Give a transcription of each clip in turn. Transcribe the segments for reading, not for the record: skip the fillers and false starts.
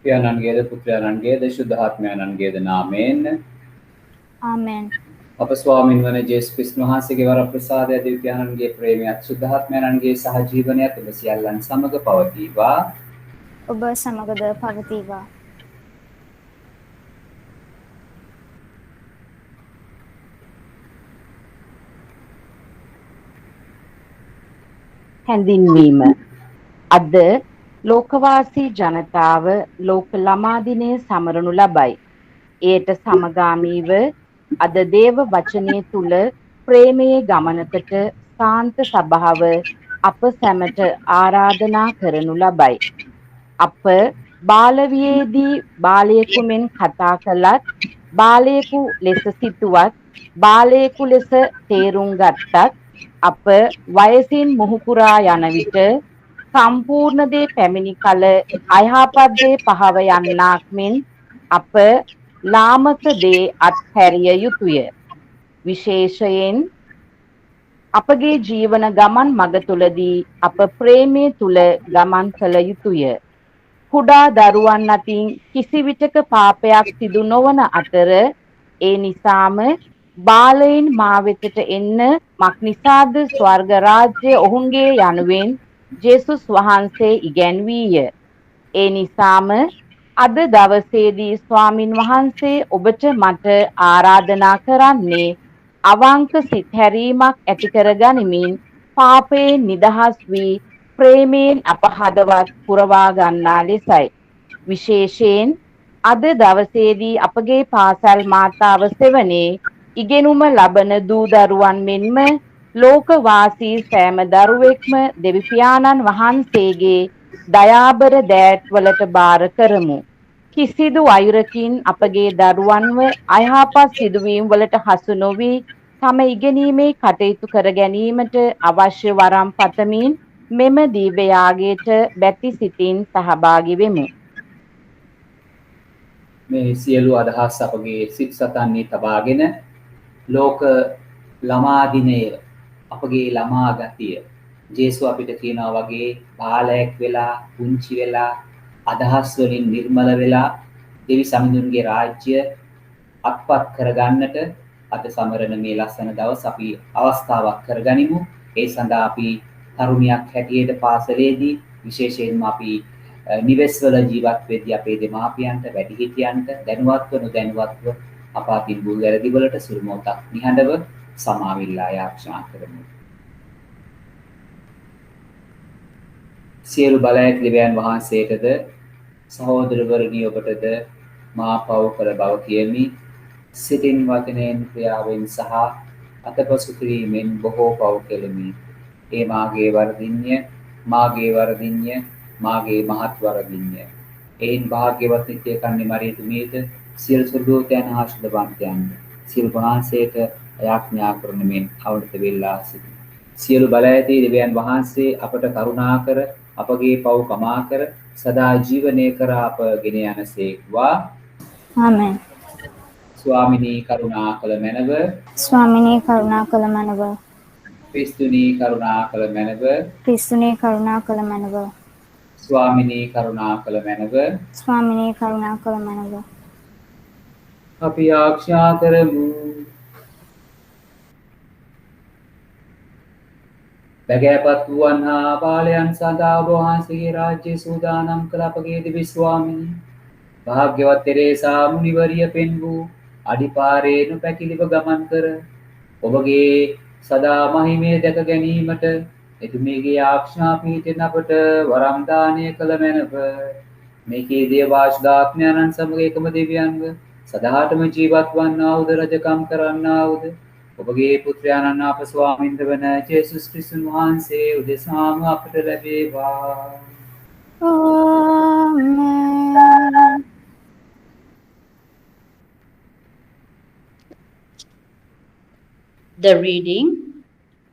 පියාණන්ගේද පුත්‍රයාණන්ගේද ශුද්ධාත්මයාණන්ගේද නාමයෙන් ආමෙන්. අප ස්වාමින් වන ජේසුස් ක්‍රිස්තුස් වහන්සේගේ වර ප්‍රසාදය දිව්‍ය පියාණන්ගේ ප්‍රේමයත් ශුද්ධාත්මයාණන්ගේ සහජීවනයත් ඔබ සියල්ලන් සමග පවතිවා. ඔබ සමගද පවතිවා. හැඳින්වීම අද ලෝකවාසී ජනතාව ලෝක ළමා දිනය සමරනු ලබයි. එයට සමගාමීව අද දේව වචනය තුල ප්‍රේමයේ ගමනකට සාන්ත සභාව අප සැමට ආරාධනා කරනු ලබයි. අප බාලවියේදී බාලයෙකු මෙන් කතා කළත් බාලයෙකු ලෙස සිටුවත් බාලයෙකු ලෙස තේරුම් ගත්තත් අප වයසින් මුහුකුරා යන විට සම්පූර්ණ දේ පැමිණි කල අයහපත් දේ පහව යන්නාක් මෙන් අප ලාමක දේ අත්හැරිය යුතුය. විශේෂයෙන් අපගේ ජීවන ගමන් මඟ තුලදී අප ප්‍රේමයේ තුල ගමන් කළ යුතුය. කුඩා දරුවන් අතින් කිසිවිටක පාපයක් සිදු නොවන අතර ඒ නිසාම බාලයින් මා වෙතට එන්න මක් නිසාද ස්වර්ග රාජ්‍ය ඔවුන්ගේ යනුවෙන් ජේසුස් වහන්සේ ඉගැන්වීය. ඒ නිසාම අද දවසේදී ස්වාමින් වහන්සේ ඔබට මට ආරාධනා කරන්නේ අවංක සිත් හැරීමක් ඇති කර ගනිමින් පාපයෙන් නිදහස් වී ප්‍රේමයෙන් අප හදවත් පුරවා ගන්නා ලෙසයි. විශේෂයෙන් අද දවසේදී අපගේ පාසල් මාතාව සෙවනේ ඉගෙනුම ලබන දූ දරුවන් මෙන්ම ලෝකවාසී සෑම දරුවෙක්ම දෙවි පියාණන් වහන්සේගේ දයාබර දෑත්වලට බාර කරමු. කිසිදු අයුරකින් අපගේ දරුවන්ව අයහපත් සිදුවීම් වලට හසු නොවී තම ඉගෙනීමේ කටයුතු කර ගැනීමට අවශ්‍ය වරම් පතමින් මෙම දීර්ඝ යාගයට බැති සිතින් සහභාගී වෙමු. මේ සියලු අදහස් අපගේ සිත් සතන්නේ තබාගෙන ලෝක ළමා දිනය අපගේ ළමා ගතිය ජේසුස් අපිට කියනවා වගේ බාලයෙක් වෙලා පුංචි වෙලා අදහස් වලින් නිර්මල වෙලා දෙවි සමිඳුන්ගේ රාජ්‍ය අත්පත් කරගන්නට අද සමරන මේ ලස්සන දවස් අපි අවස්ථාවක් කරගනිමු. ඒ සඳහා අපි තරුණියක් හැටියට පාසලේදී විශේෂයෙන්ම අපි නිවෙස්වල ජීවත් වෙද්දී අපේ දෙමාපියන්ට වැඩිහිටියන්ට දැනුවත්ව නොදැනුවත්ව අප අතින් වූ වැරදි වලට සුළු මොහොතක් නිහඬව සමාවිල්ලා යාචනා කරමු. සියලු බලයක් දෙවියන් වහන්සේටද සහෝදරවරුනි ඔබටද මා පව කළ බව කියමි. සිතින් වචනයෙන් ක්‍රියාවෙන් සහ අතපසු කිරීමෙන් බොහෝ පව කෙලෙමි. ඒ මාගේ වරදින්ය, මාගේ වරදින්ය, මාගේ මහත් වරදින්ය. එයින් භාග්‍යවත් නිත්‍ය කන්නේ මරියතුමියද සියලු සුදෝතයන් හා ශුද්ධවන්තයන්ද සියලු වහන්සේට යාඥා කරන මෙන් අවුරුත වෙල්ලා සිටින සියලු බල ඇති දෙවියන් වහන්සේ අපට කරුණා කර අපගේ පව් කමා කර සදා ජීවනය කර අප ගෙන යනසේක්වා. ආමෙන්. ස්වාමිනී කරුණා කළ මැනව, ස්වාමිනී කරුණා කළ මැනව, ක්‍රිස්තුනී කරුණා කළ මැනව, ක්‍රිස්තුනී කරුණා කළ මැනව, ස්වාමිනී කරුණා කළ මැනව. ස්වාමිනී කරුණා කළ මැනව. අපි ආඥා කරමු. බැගෑපත් වූවන් හා බාලයන් සඳහා ඔබ වහන්සේගේ රාජ්‍ය සූදානම් කළ අපගේ දිව්‍ය ස්වාමිනී භාග්‍යවත් තෙරේසා මුනිවරිය පෙන් වූ අඩිපාරේ නොපැකිලිව ගමන් කර ඔබගේ සදා මහිමය දැක ගැනීමට එතුමියගේ ආඥා පිහිටෙන් අපට වරම් දානය කළ මැනව. මේකේ දේවාශුද්ධාත්මයන්න් සමග එකම දෙවියන්ව සදාටම ජීවත් වන්නා වූද රජකම් කරන්නා වූද ඔබගේ පුත්‍රයාණන් අප ස්වාමින්ද වන ජේසුස් ක්‍රිස්තුස් වහන්සේ උදෙසාම අපට ලැබේවා. Amen. The reading,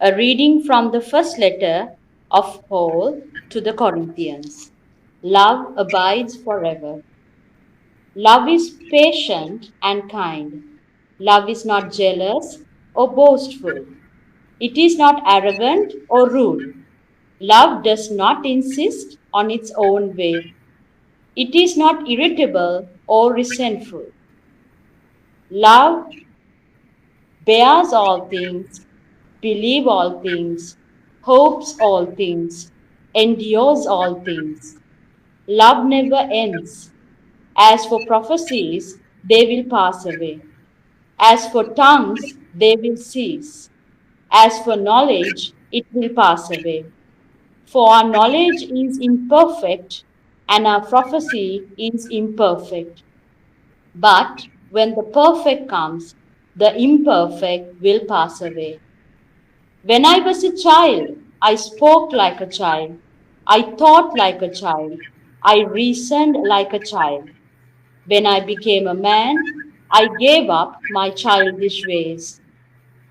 a reading from the first letter of Paul to the Corinthians. Love abides forever. Love is patient and kind. Love is not jealous or boastful. It is not arrogant or rude. Love does not insist on its own way. It is not irritable or resentful. Love bears all things, believes all things, hopes all things, endures all things. Love never ends. As for prophecies, they will pass away. As for tongues, they will cease. As for knowledge, it will pass away. For our knowledge is imperfect and our prophecy is imperfect. But when the perfect comes, the imperfect will pass away. When I was a child, I spoke like a child. I thought like a child. I reasoned like a child. When I became a man, I gave up my childish ways.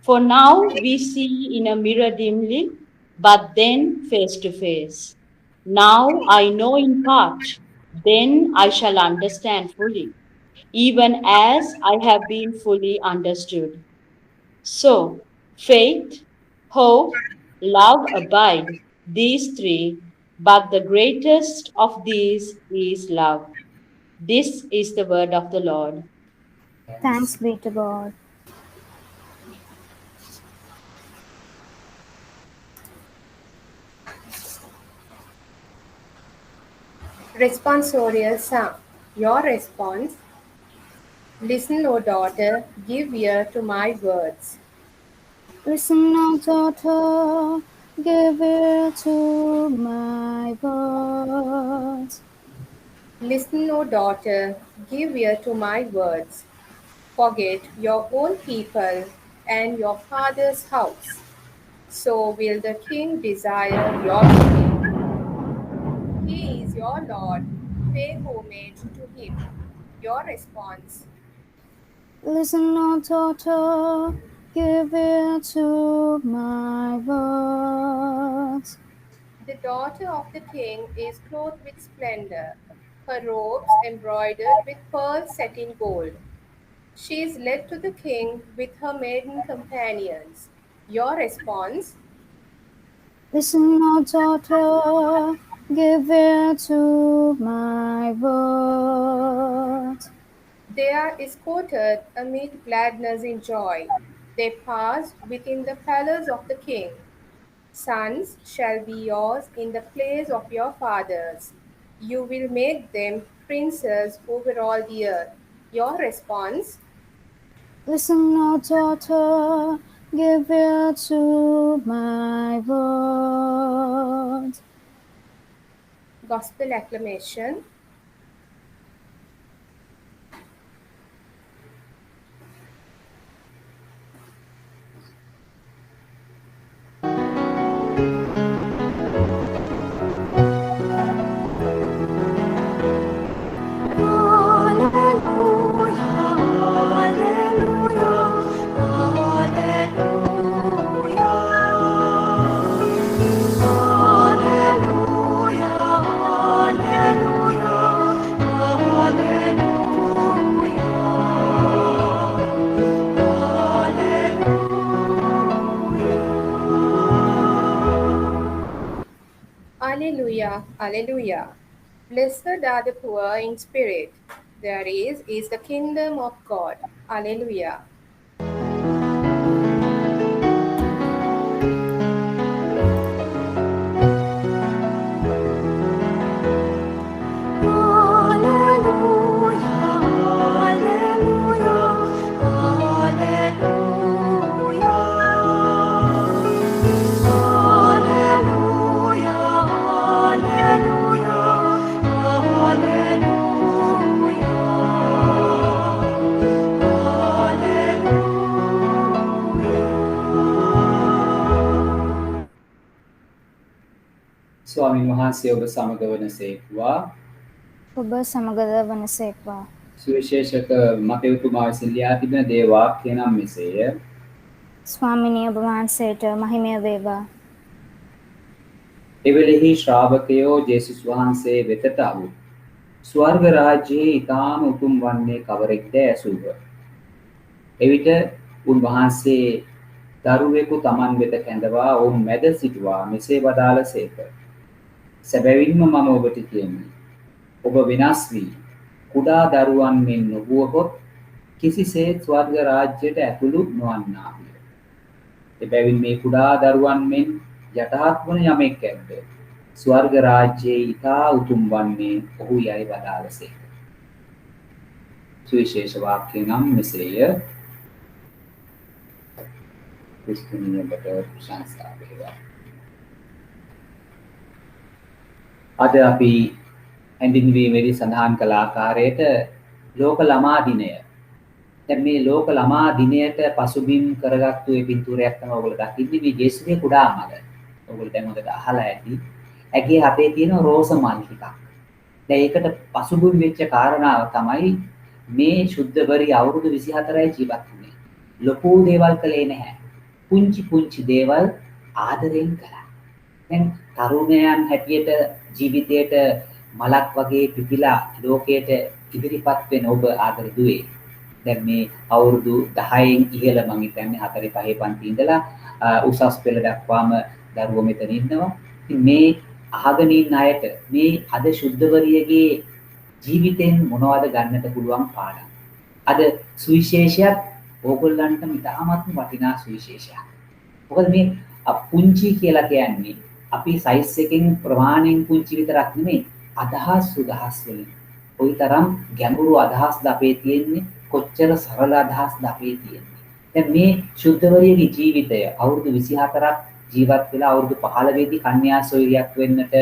For now we see in a mirror dimly, but then face to face. Now I know in part, then I shall understand fully, even as I have been fully understood. So, faith, hope, love abide, these three, but the greatest of these is love. This is the word of the Lord. Thanks be to God. Responsorial Psalm. Your response. Listen, O daughter, give ear to my words. Listen now, daughter, give ear to my words. Listen, O daughter, give ear to my words. Forget your own people and your father's house. So will the king desire your beauty. He is your Lord. Pay homage to him. Your response. Listen now, daughter, give ear to my words. The daughter of the king is clothed with splendor, her robes embroidered with pearls set in gold. She is led to the king with her maiden companions. Your response. Listen now, daughter, give ear to my words. They are escorted amid gladness and joy. They passed within the palace of the king. Sons shall be yours in the place of your fathers. You will make them princes over all the earth. Your response. Listen now, daughter, give ear to my words. Gospel acclamation. Alleluia, Alleluia. Blessed are the poor in spirit. Theirs is the kingdom of God. Alleluia. ස්වාමීන් වහන්සේ ඔබ සමග වනසේක්වා. ඔබ සමගද වනසේක්වා. සුවිශේෂක මතයුතුමා විසින් ලියා තිබෙන දේ වාක්‍යය නම් මෙසේය. ස්වාමිනී ඔබ වහන්සේට මහිමය වේවා. එවෙලෙහි ශ්‍රාවකයෝ ජේසුස් වහන්සේ වෙතට අවු. ස්වර්ග රාජ්‍යයේ ඊටාම උතුම් වන්නේ කවරෙක්ද ඇසූහ. එවිට උන්වහන්සේ දරුවෙකු තමන් වෙත කැඳවා ඔවුන් මැද සිටුවා මෙසේ වදාළසේක. සැබවින්ම මම ඔබට කියමි. ඔබ වෙනස් වී කුඩා දරුවන් මෙන් නොවුවහොත් කිසිසේත් ස්වර්ග රාජ්‍යයට ඇතුළු නොවන්නාහුය. එබැවින් මේ කුඩා දරුවන් මෙන් යටහත් වන යමෙක් ඇද්ද ස්වර්ග රාජ්‍යයේ ඊතා උතුම් වන්නේ ඔහු යයි වදාළසේක. සුවිශේෂ වාක්‍ය නම් මෙසේය. ක්‍රිස්තුනි ඔබට ප්‍රශංසා වේවා. අද අපි හැඳින්වීමේදී සඳහන් කළ ආකාරයට ලෝක ළමා දිනය. දැන් මේ ලෝක ළමා දිනයට පසුබිම් කරගත්තු මේ පින්තූරයක් තමයි ඔයගොල්ලෝ දකින්නේ මේ ජේසුගේ කුඩා මල. ඔයගොල්ලෝ දැන් හොඳට අහලා ඇති. ඇගේ හතේ තියෙන රෝස මල් ටිකක්. දැන් ඒකට පසුබිම් වෙච්ච කාරණාව තමයි මේ ශුද්ධවරි අවුරුදු 24යි ජීවත් වුණේ. ලොකු දේවල් කළේ නැහැ. පුංචි පුංචි දේවල් ආදරෙන් කළා. දැන් තරුණයන් හැටියට ජීවිතයට මලක් වගේ පිපිලා ලෝකයට ඉදිරිපත් වෙන ඔබ ආදර දුවේ. දැන් මේ අවුරුදු 10න් ඉහළ මම හිතන්නේ 4 5 පන්ති ඉඳලා උසස් පෙළ දක්වාම දරුවෝ මෙතන ඉන්නවා. ඉතින් මේ අහගෙන ඉන්න අයට මේ අද ශුද්ධවරියගේ ජීවිතෙන් මොනවද ගන්නට පුළුවන් පාඩම්? අද සුවිශේෂයක් ඕගොල්ලන්ට ඉතාමත්ම වටිනා සුවිශේෂයක්. මොකද මේ පුංචි කියලා කියන්නේ අපි සයිස් එකෙන් ප්‍රමාණයෙන් පුංචි විතරක් නෙමෙයි අදහස් සුදහස් වලින්. කොයිතරම් ගැඹුරු අදහස්ද අපේ තියෙන්නේ, කොච්චර සරල අදහස්ද අපේ තියෙන්නේ. දැන් මේ ශුද්ධවරියගේ ජීවිතය අවුරුදු 24ක් ජීවත් වෙලා අවුරුදු 15 දී කන්‍යා සොයුරියක් වෙන්නට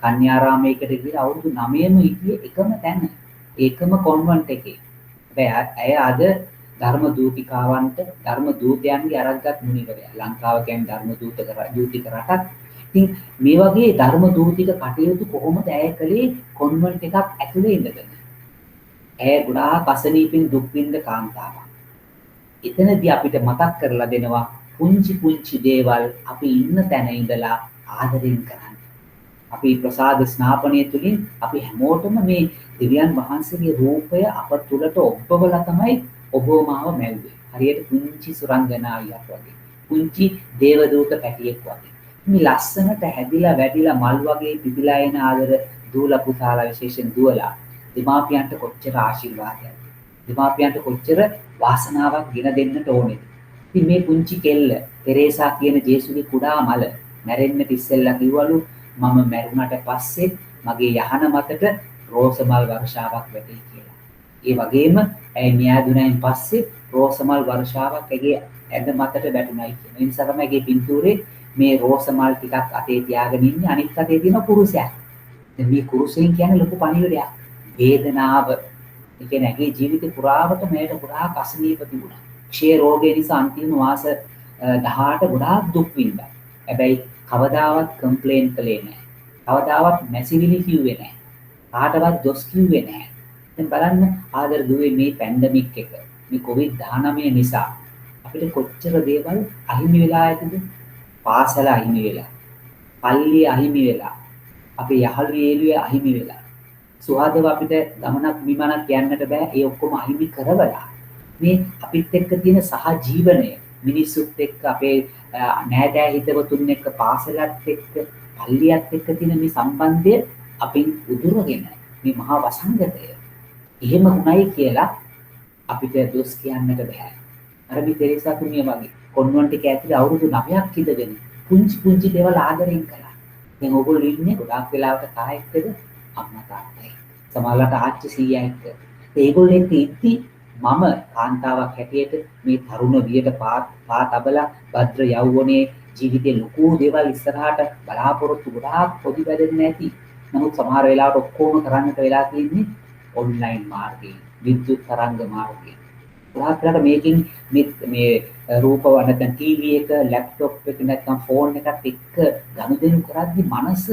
කන්‍යාරාමයකට ගිහලා අවුරුදු 9ම හිටියේ එකම තැන, ඒකම කොන්වන්ට් එකේ. හැබැයි අද ධර්ම දූතිකාවන්ට ධර්ම දූතයන්ගේ අරක්ගත් මුනිවරයා. ලංකාව කියන්නේ ධර්ම දූතික රටක්. ඉතින් මේ වගේ ධර්ම දූතික කටයුතු කොහොමද ඇය කළේ කොන්වන්ට් එකක් ඇතුලේ ඉඳගෙන? ඇය ගොඩාක් අසනීපෙන් දුක් විඳ කාන්තාවක්. එතනදී අපිට මතක් කරලා දෙනවා පුංචි පුංචි දේවල් අපි ඉන්න තැන ඉඳලා ආදරෙන් කරන්න. අපි ප්‍රසාද ස්නාපනය තුළින් අපි හැමෝටම මේ දෙවියන් වහන්සේගේ රූපය අප තුළට ඔබවලා තමයි ඔබව මාව මැව්වේ. හරියට පුංචි සුරංගනාවියක් වගේ. පුංචි දේවදූත පැටියෙක් වගේ. මේ ලස්සනට හැදිලා වැඩිලා මල් වගේ පිපිලා එන ආදර දූලා පුතාලා විශේෂයෙන් දුවලා දෙමාපියන්ට කොච්චර ආශිර්වාදයක්. දෙමාපියන්ට කොච්චර වාසනාවක් ගෙන දෙන්නට ඕනේද. ඉතින් මේ පුංචි කෙල්ල තෙරේසා කියන ජේසුගේ කුඩා මල මැරෙන්නට ඉස්සෙල්ලා කිව්වලු මම මැරුණාට පස්සේ මගේ යහන මතට රෝස මල් වර්ෂාවක් වැටේ කියලා. ඒ වගේම ඇය න්‍යාදුණයින් පස්සේ රෝස මල් වර්ෂාවක් ඇගේ ඇඳ මතට වැටුණයි කියන. ඒ නිසා තමයි ඇගේ පින්තූරේ මේ රෝස මල් ටිකක් අතේ තියාගෙන ඉන්නේ, අනිත් අතේ තියෙන කුරුසයක්. දැන් මේ කුරුසෙන් කියන්නේ ලොකු පණිවිඩයක්. වේදනාව. ඒ කියන්නේ ඇගේ ජීවිතේ පුරාවට මේට ගොඩාක් අසනීප තිබුණා. ක්ෂය රෝගය නිසා අන්තිම මාස 18 ගොඩාක් දුක් විඳා. හැබැයි කවදාවත් කම්ප්ලේන් කළේ නැහැ. කවදාවත් මැසිවිලි කිව්වේ නැහැ. කාටවත් දොස් කිව්වේ නැහැ. දැන් බලන්න ආදර දුවේ මේ පැන්ඩමික් එක, මේ COVID-19 නිසා අපිට කොච්චර දේවල් අහිමි වෙලා ඇතිද? පාසල අහිමි වෙලා, පල්ලිය අහිමි වෙලා, අපේ යහළු යෙළුවේ අහිමි වෙලා. සුහදව අපිට ගමනක් විමානක් යන්නට බෑ. ඒ ඔක්කොම අහිමි කරවලා මේ අපිත් එක්ක තියෙන සහජීවනය, මිනිස්සුත් එක්ක අපේ නෑදෑ හිතවතුන් එක්ක, පාසලත් එක්ක, පල්ලියත් එක්ක තියෙන මේ සම්බන්ධය අපින් උදුරගෙන මේ මහා වසංගතය එහෙම වුණයි කියලා අපිට දොස් කියන්නට බෑ. අරබි තෙරේසා තුමිය වගේ කොන්වන්ට් එක ඇතුලේ අවුරුදු 9ක් ඉඳගෙන පුංචි පුංචි දේවල් ආදරෙන් කළා. දැන් ඕගොල්ලෝ ඉන්නේ ගොඩාක් වෙලාවට කාය එක්කද? අම්මා තාත්තා. සමහරවිට ආච්චි සීයා එක්ක. ඒගොල්ලෝ එක්ක ඉද්දි මම කාන්තාවක් හැටියට මේ තරුණ වියට පා තබලා භද්‍ර යෞවනයේ ජීවිතේ ලොකු දේවල් ඉස්සරහට බලාපොරොත්තු ගොඩාක් පොඩි වැඩෙන්නේ නැති. නමුත් සමහර වෙලාවට ඔක්කොම කරන්නට වෙලා තියෙන්නේ ඔන්ලයින් මාර්ගයෙන්, විද්‍යුත් තරංග මාර්ගයෙන්. ගොඩාක් වෙලාවට මේකෙන් මේ රූප නැත්නම් ටීවී එක, ලැප්ටොප් එක නැත්නම් ෆෝන් එකත් එක්ක ගනුදෙනු කරද්දි මනස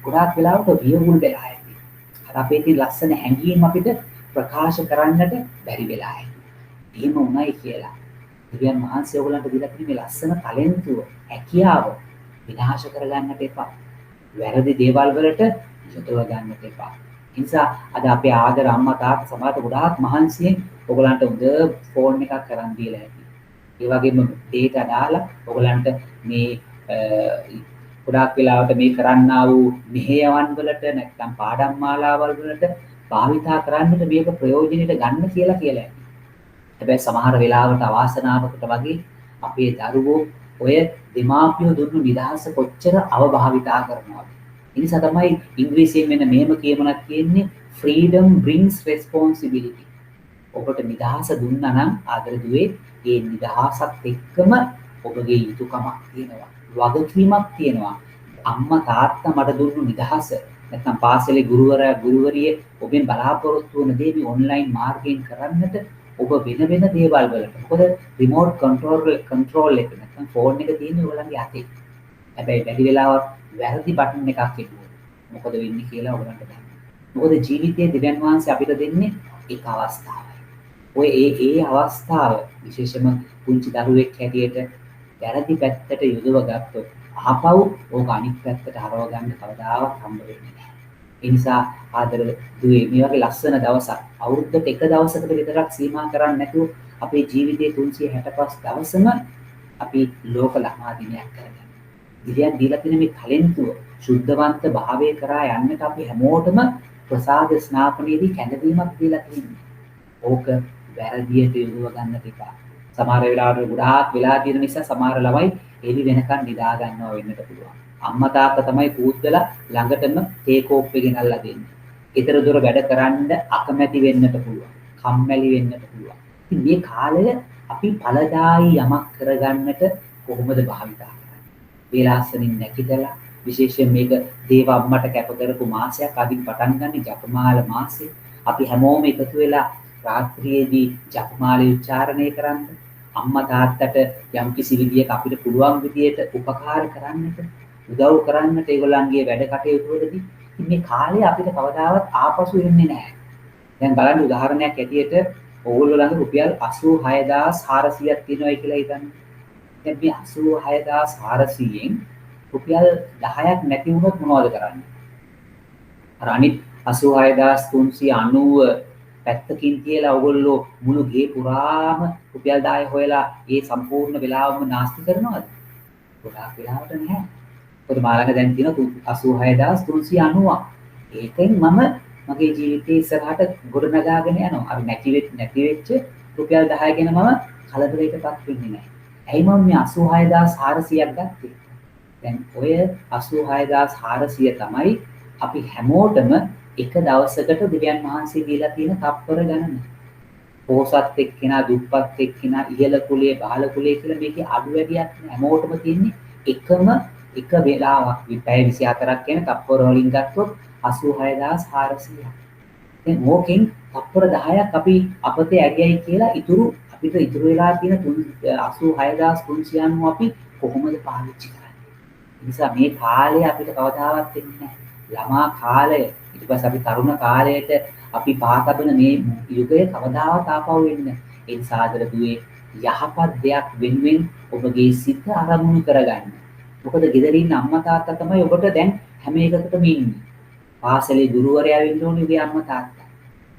ගොඩාක් වෙලාවට වියවුල් වෙලා යයි. අර අපේ තියෙන ලස්සන හැඟීම් අපිට ප්‍රකාශ කරන්නට බැරි වෙලා යයි. එහෙම උනායි කියලා දෙවියන් වහන්සේ ඔයගලන්ට දීලා තියෙන මේ ලස්සන ටැලන්ටුව, හැකියාව විනාශ කරගන්නට එපා. වැරදි දේවල් වලට යොදව ගන්නට එපා. ඒ නිසා අද අපේ ආදර අම්මා තාත්තා සමහරට ගොඩාක් මහන්සියෙන් ඔයගලන්ට හොඳ ෆෝන් එකක් කරන් දීලා ඇති. ඒ වගේම data දාලා ඔයගලන්ට මේ ගොඩාක් වෙලාවට මේ කරන්නා වූ මෙහෙයවන් වලට නැත්නම් පාඩම් මාලාවල් වලට භාවිතා කරන්නට මේක ප්‍රයෝජනෙට ගන්න කියලා කියලා. හැබැයි සමහර වෙලාවට අවාසනාවකට වගේ අපේ දරුවෝ ඔය දෙමාපියෝ දුන්නු නිදහස කොච්චර අවභාවිතා කරනවද. ඒ නිසා තමයි ඉංග්‍රීසියෙන් මෙන්න මෙහෙම කියමනක් තියෙන්නේ freedom brings responsibility. ඔබට නිදහස දුන්නා නම් ආදර දුවේ ඒ නිදහසත් එක්කම ඔබගේ යුතුයකමක් තියෙනවා. වගකීමක් තියෙනවා. අම්මා තාත්තා මට දුන්නු නිදහස නැත්නම් පාසලේ ගුරුවරයා ගුරුවරිය ඔබෙන් බලාපොරොත්තු වන දේ මේ ඔන්ලයින් මාර්ගයෙන් කරන්නට ඔබ වෙන වෙන දේවල් වලට. මොකද රිමෝට් කන්ට්‍රෝල් එක නැත්නම් ෆෝන් එක තියෙන්නේ ඔයගලගේ අතේ. හැබැයි වැඩි වෙලාවක් වැරදි බටන් එකක් හිටුවොත් මොකද වෙන්නේ කියලා ඔයගලන්ට දන්න. මොකද ජීවිතයේ දෙවියන් වහන්සේ අපිට දෙන්නේ එක අවස්ථාවයි. ඔය ඒ අවස්ථාව විශේෂම පුංචි දරුවෙක් හැටියට වැරදි පැත්තට යොදව ගත්තොත් ආපහු ඕක අනිත් පැත්තට හරව ගන්න කවදාවත් හම්බ වෙන්නේ නැහැ. ඒ නිසා ආදර දුවේ මේ වගේ ලස්සන දවසක් අවුරුද්දට එක දවසකට විතරක් සීමා කරන්නේ නැතුව අපේ ජීවිතයේ 365 දවසම අපි ලෝක ළමා දිනයක් කරගන්න. දිව්‍යයන් දීලා තියෙන මේ ටැලන්ටුව සුද්ධවන්ත භාවය කරා යන්නට අපි හැමෝටම ප්‍රසාද ස්නාපනයේදී කැඳවීමක් දීලා තියෙනවා. ඕක වැරදියට යොදව ගන්න එපා. සමහර වෙලාවට ගොඩාක් වෙලා තියෙන නිසා සමහර ළමයි එළි වෙනකන් නිදා ගන්නවා වෙන්නට පුළුවන්. අම්මා තාත්තා තමයි පූද්දලා ළඟටම ටේක් ඕෆ් එක ගෙනල්ලා දෙන්නේ. ඊතර දොර වැඩ කරන්න අකමැති වෙන්නට පුළුවන්. කම්මැලි වෙන්නට පුළුවන්. ඉතින් මේ කාලය අපි ඵලදායී යමක් කරගන්නට කොහොමද භාවිතා කරන්නේ? වේලාසනින් නැගිටලා විශේෂයෙන් මේක දේව අම්මට කැප කරපු මාසයක් අදින් පටන් ගන්න ජපමාල මාසෙ. අපි හැමෝම එකතු වෙලා රාත්‍රියේදී ජපමාලේ උච්චාරණය කරන්න අම්මා තාත්තට යම් කිසි විදියක අපිට පුළුවන් විදියට උපකාර කරන්නට උදව් කරන්නට ඒගොල්ලන්ගේ වැඩ කටයුතු වලදී මේ කාලය අපිට කවදාවත් ආපසු එන්නේ නැහැ. දැන් බලන්න උදාහරණයක් ඇටියට ඕගොල්ලෝ ළඟ රුපියල් 86400ක් තියෙනවා කියලා හිතන්න. දැන් මේ 86400න් රුපියල් 10ක් නැති වුණොත් මොනවද කරන්නේ? අර අනිත් 86390 පැත්තකින් තියලා ඔයගොල්ලෝ මුළු ගේ පුරාම රුපියල් 10 හොයලා ඒ සම්පූර්ණ වෙලාවම නාස්ති කරනවද? ගොඩාක් වෙලාවට නැහැ. මොකද මාළඟ දැන් තියෙන 86390ක්. ඒකෙන් මම මගේ ජීවිතේ ඉස්සරහට ගොඩනගාගෙන යනවා. අර නැති වෙච්ච රුපියල් 10 ගැන මම කලබලයකටපත් වෙන්නේ නැහැ. ඇයි මම මේ 86400ක් ගත්තේ? දැන් ඔය 86400 තමයි අපි හැමෝටම එක දවසකට දෙවියන් වහන්සේ දීලා තියෙන තප්පර ගණන. පොහොසත් එක්කෙනා දුප්පත් එක්කෙනා ඉහළ කුලයේ පහළ කුලයේ කියලා මේකේ අඩු වැඩියක් නෑ. හැමෝටම තියෙන්නේ එකම එක වෙලාවක්. පැය 24ක් කියන තප්පර වලින් ගත්තොත් 86400ක්. දැන් ඕකෙන් තප්පර 10ක් අපි අපතේ ඇරියයි කියලා අපිට ඉතුරු වෙලා තියෙන 86390 අපි කොහොමද පාවිච්චි කරන්නේ? ඒ නිසා මේ කාලය අපිට කවදාවත් එන්නේ නැහැ. ළමා කාලය ඊට පස්සේ අපි තරුණ කාලයට අපි පාතබන මේ යුගය කවදාවත් ආපහු වෙන්නේ නැහැ. ඒ නිසා ආදර දුවේ යහපත් දෙයක් වෙනුවෙන් ඔබගේ සිත අරමුණු කරගන්න. මොකද ගෙදර ඉන්න අම්මා තාත්තා තමයි ඔබට දැන් හැම එකකටම ඉන්නේ. පාසලේ ගුරුවරයා වෙන්න ඕනේ ඔබේ අම්මා තාත්තා.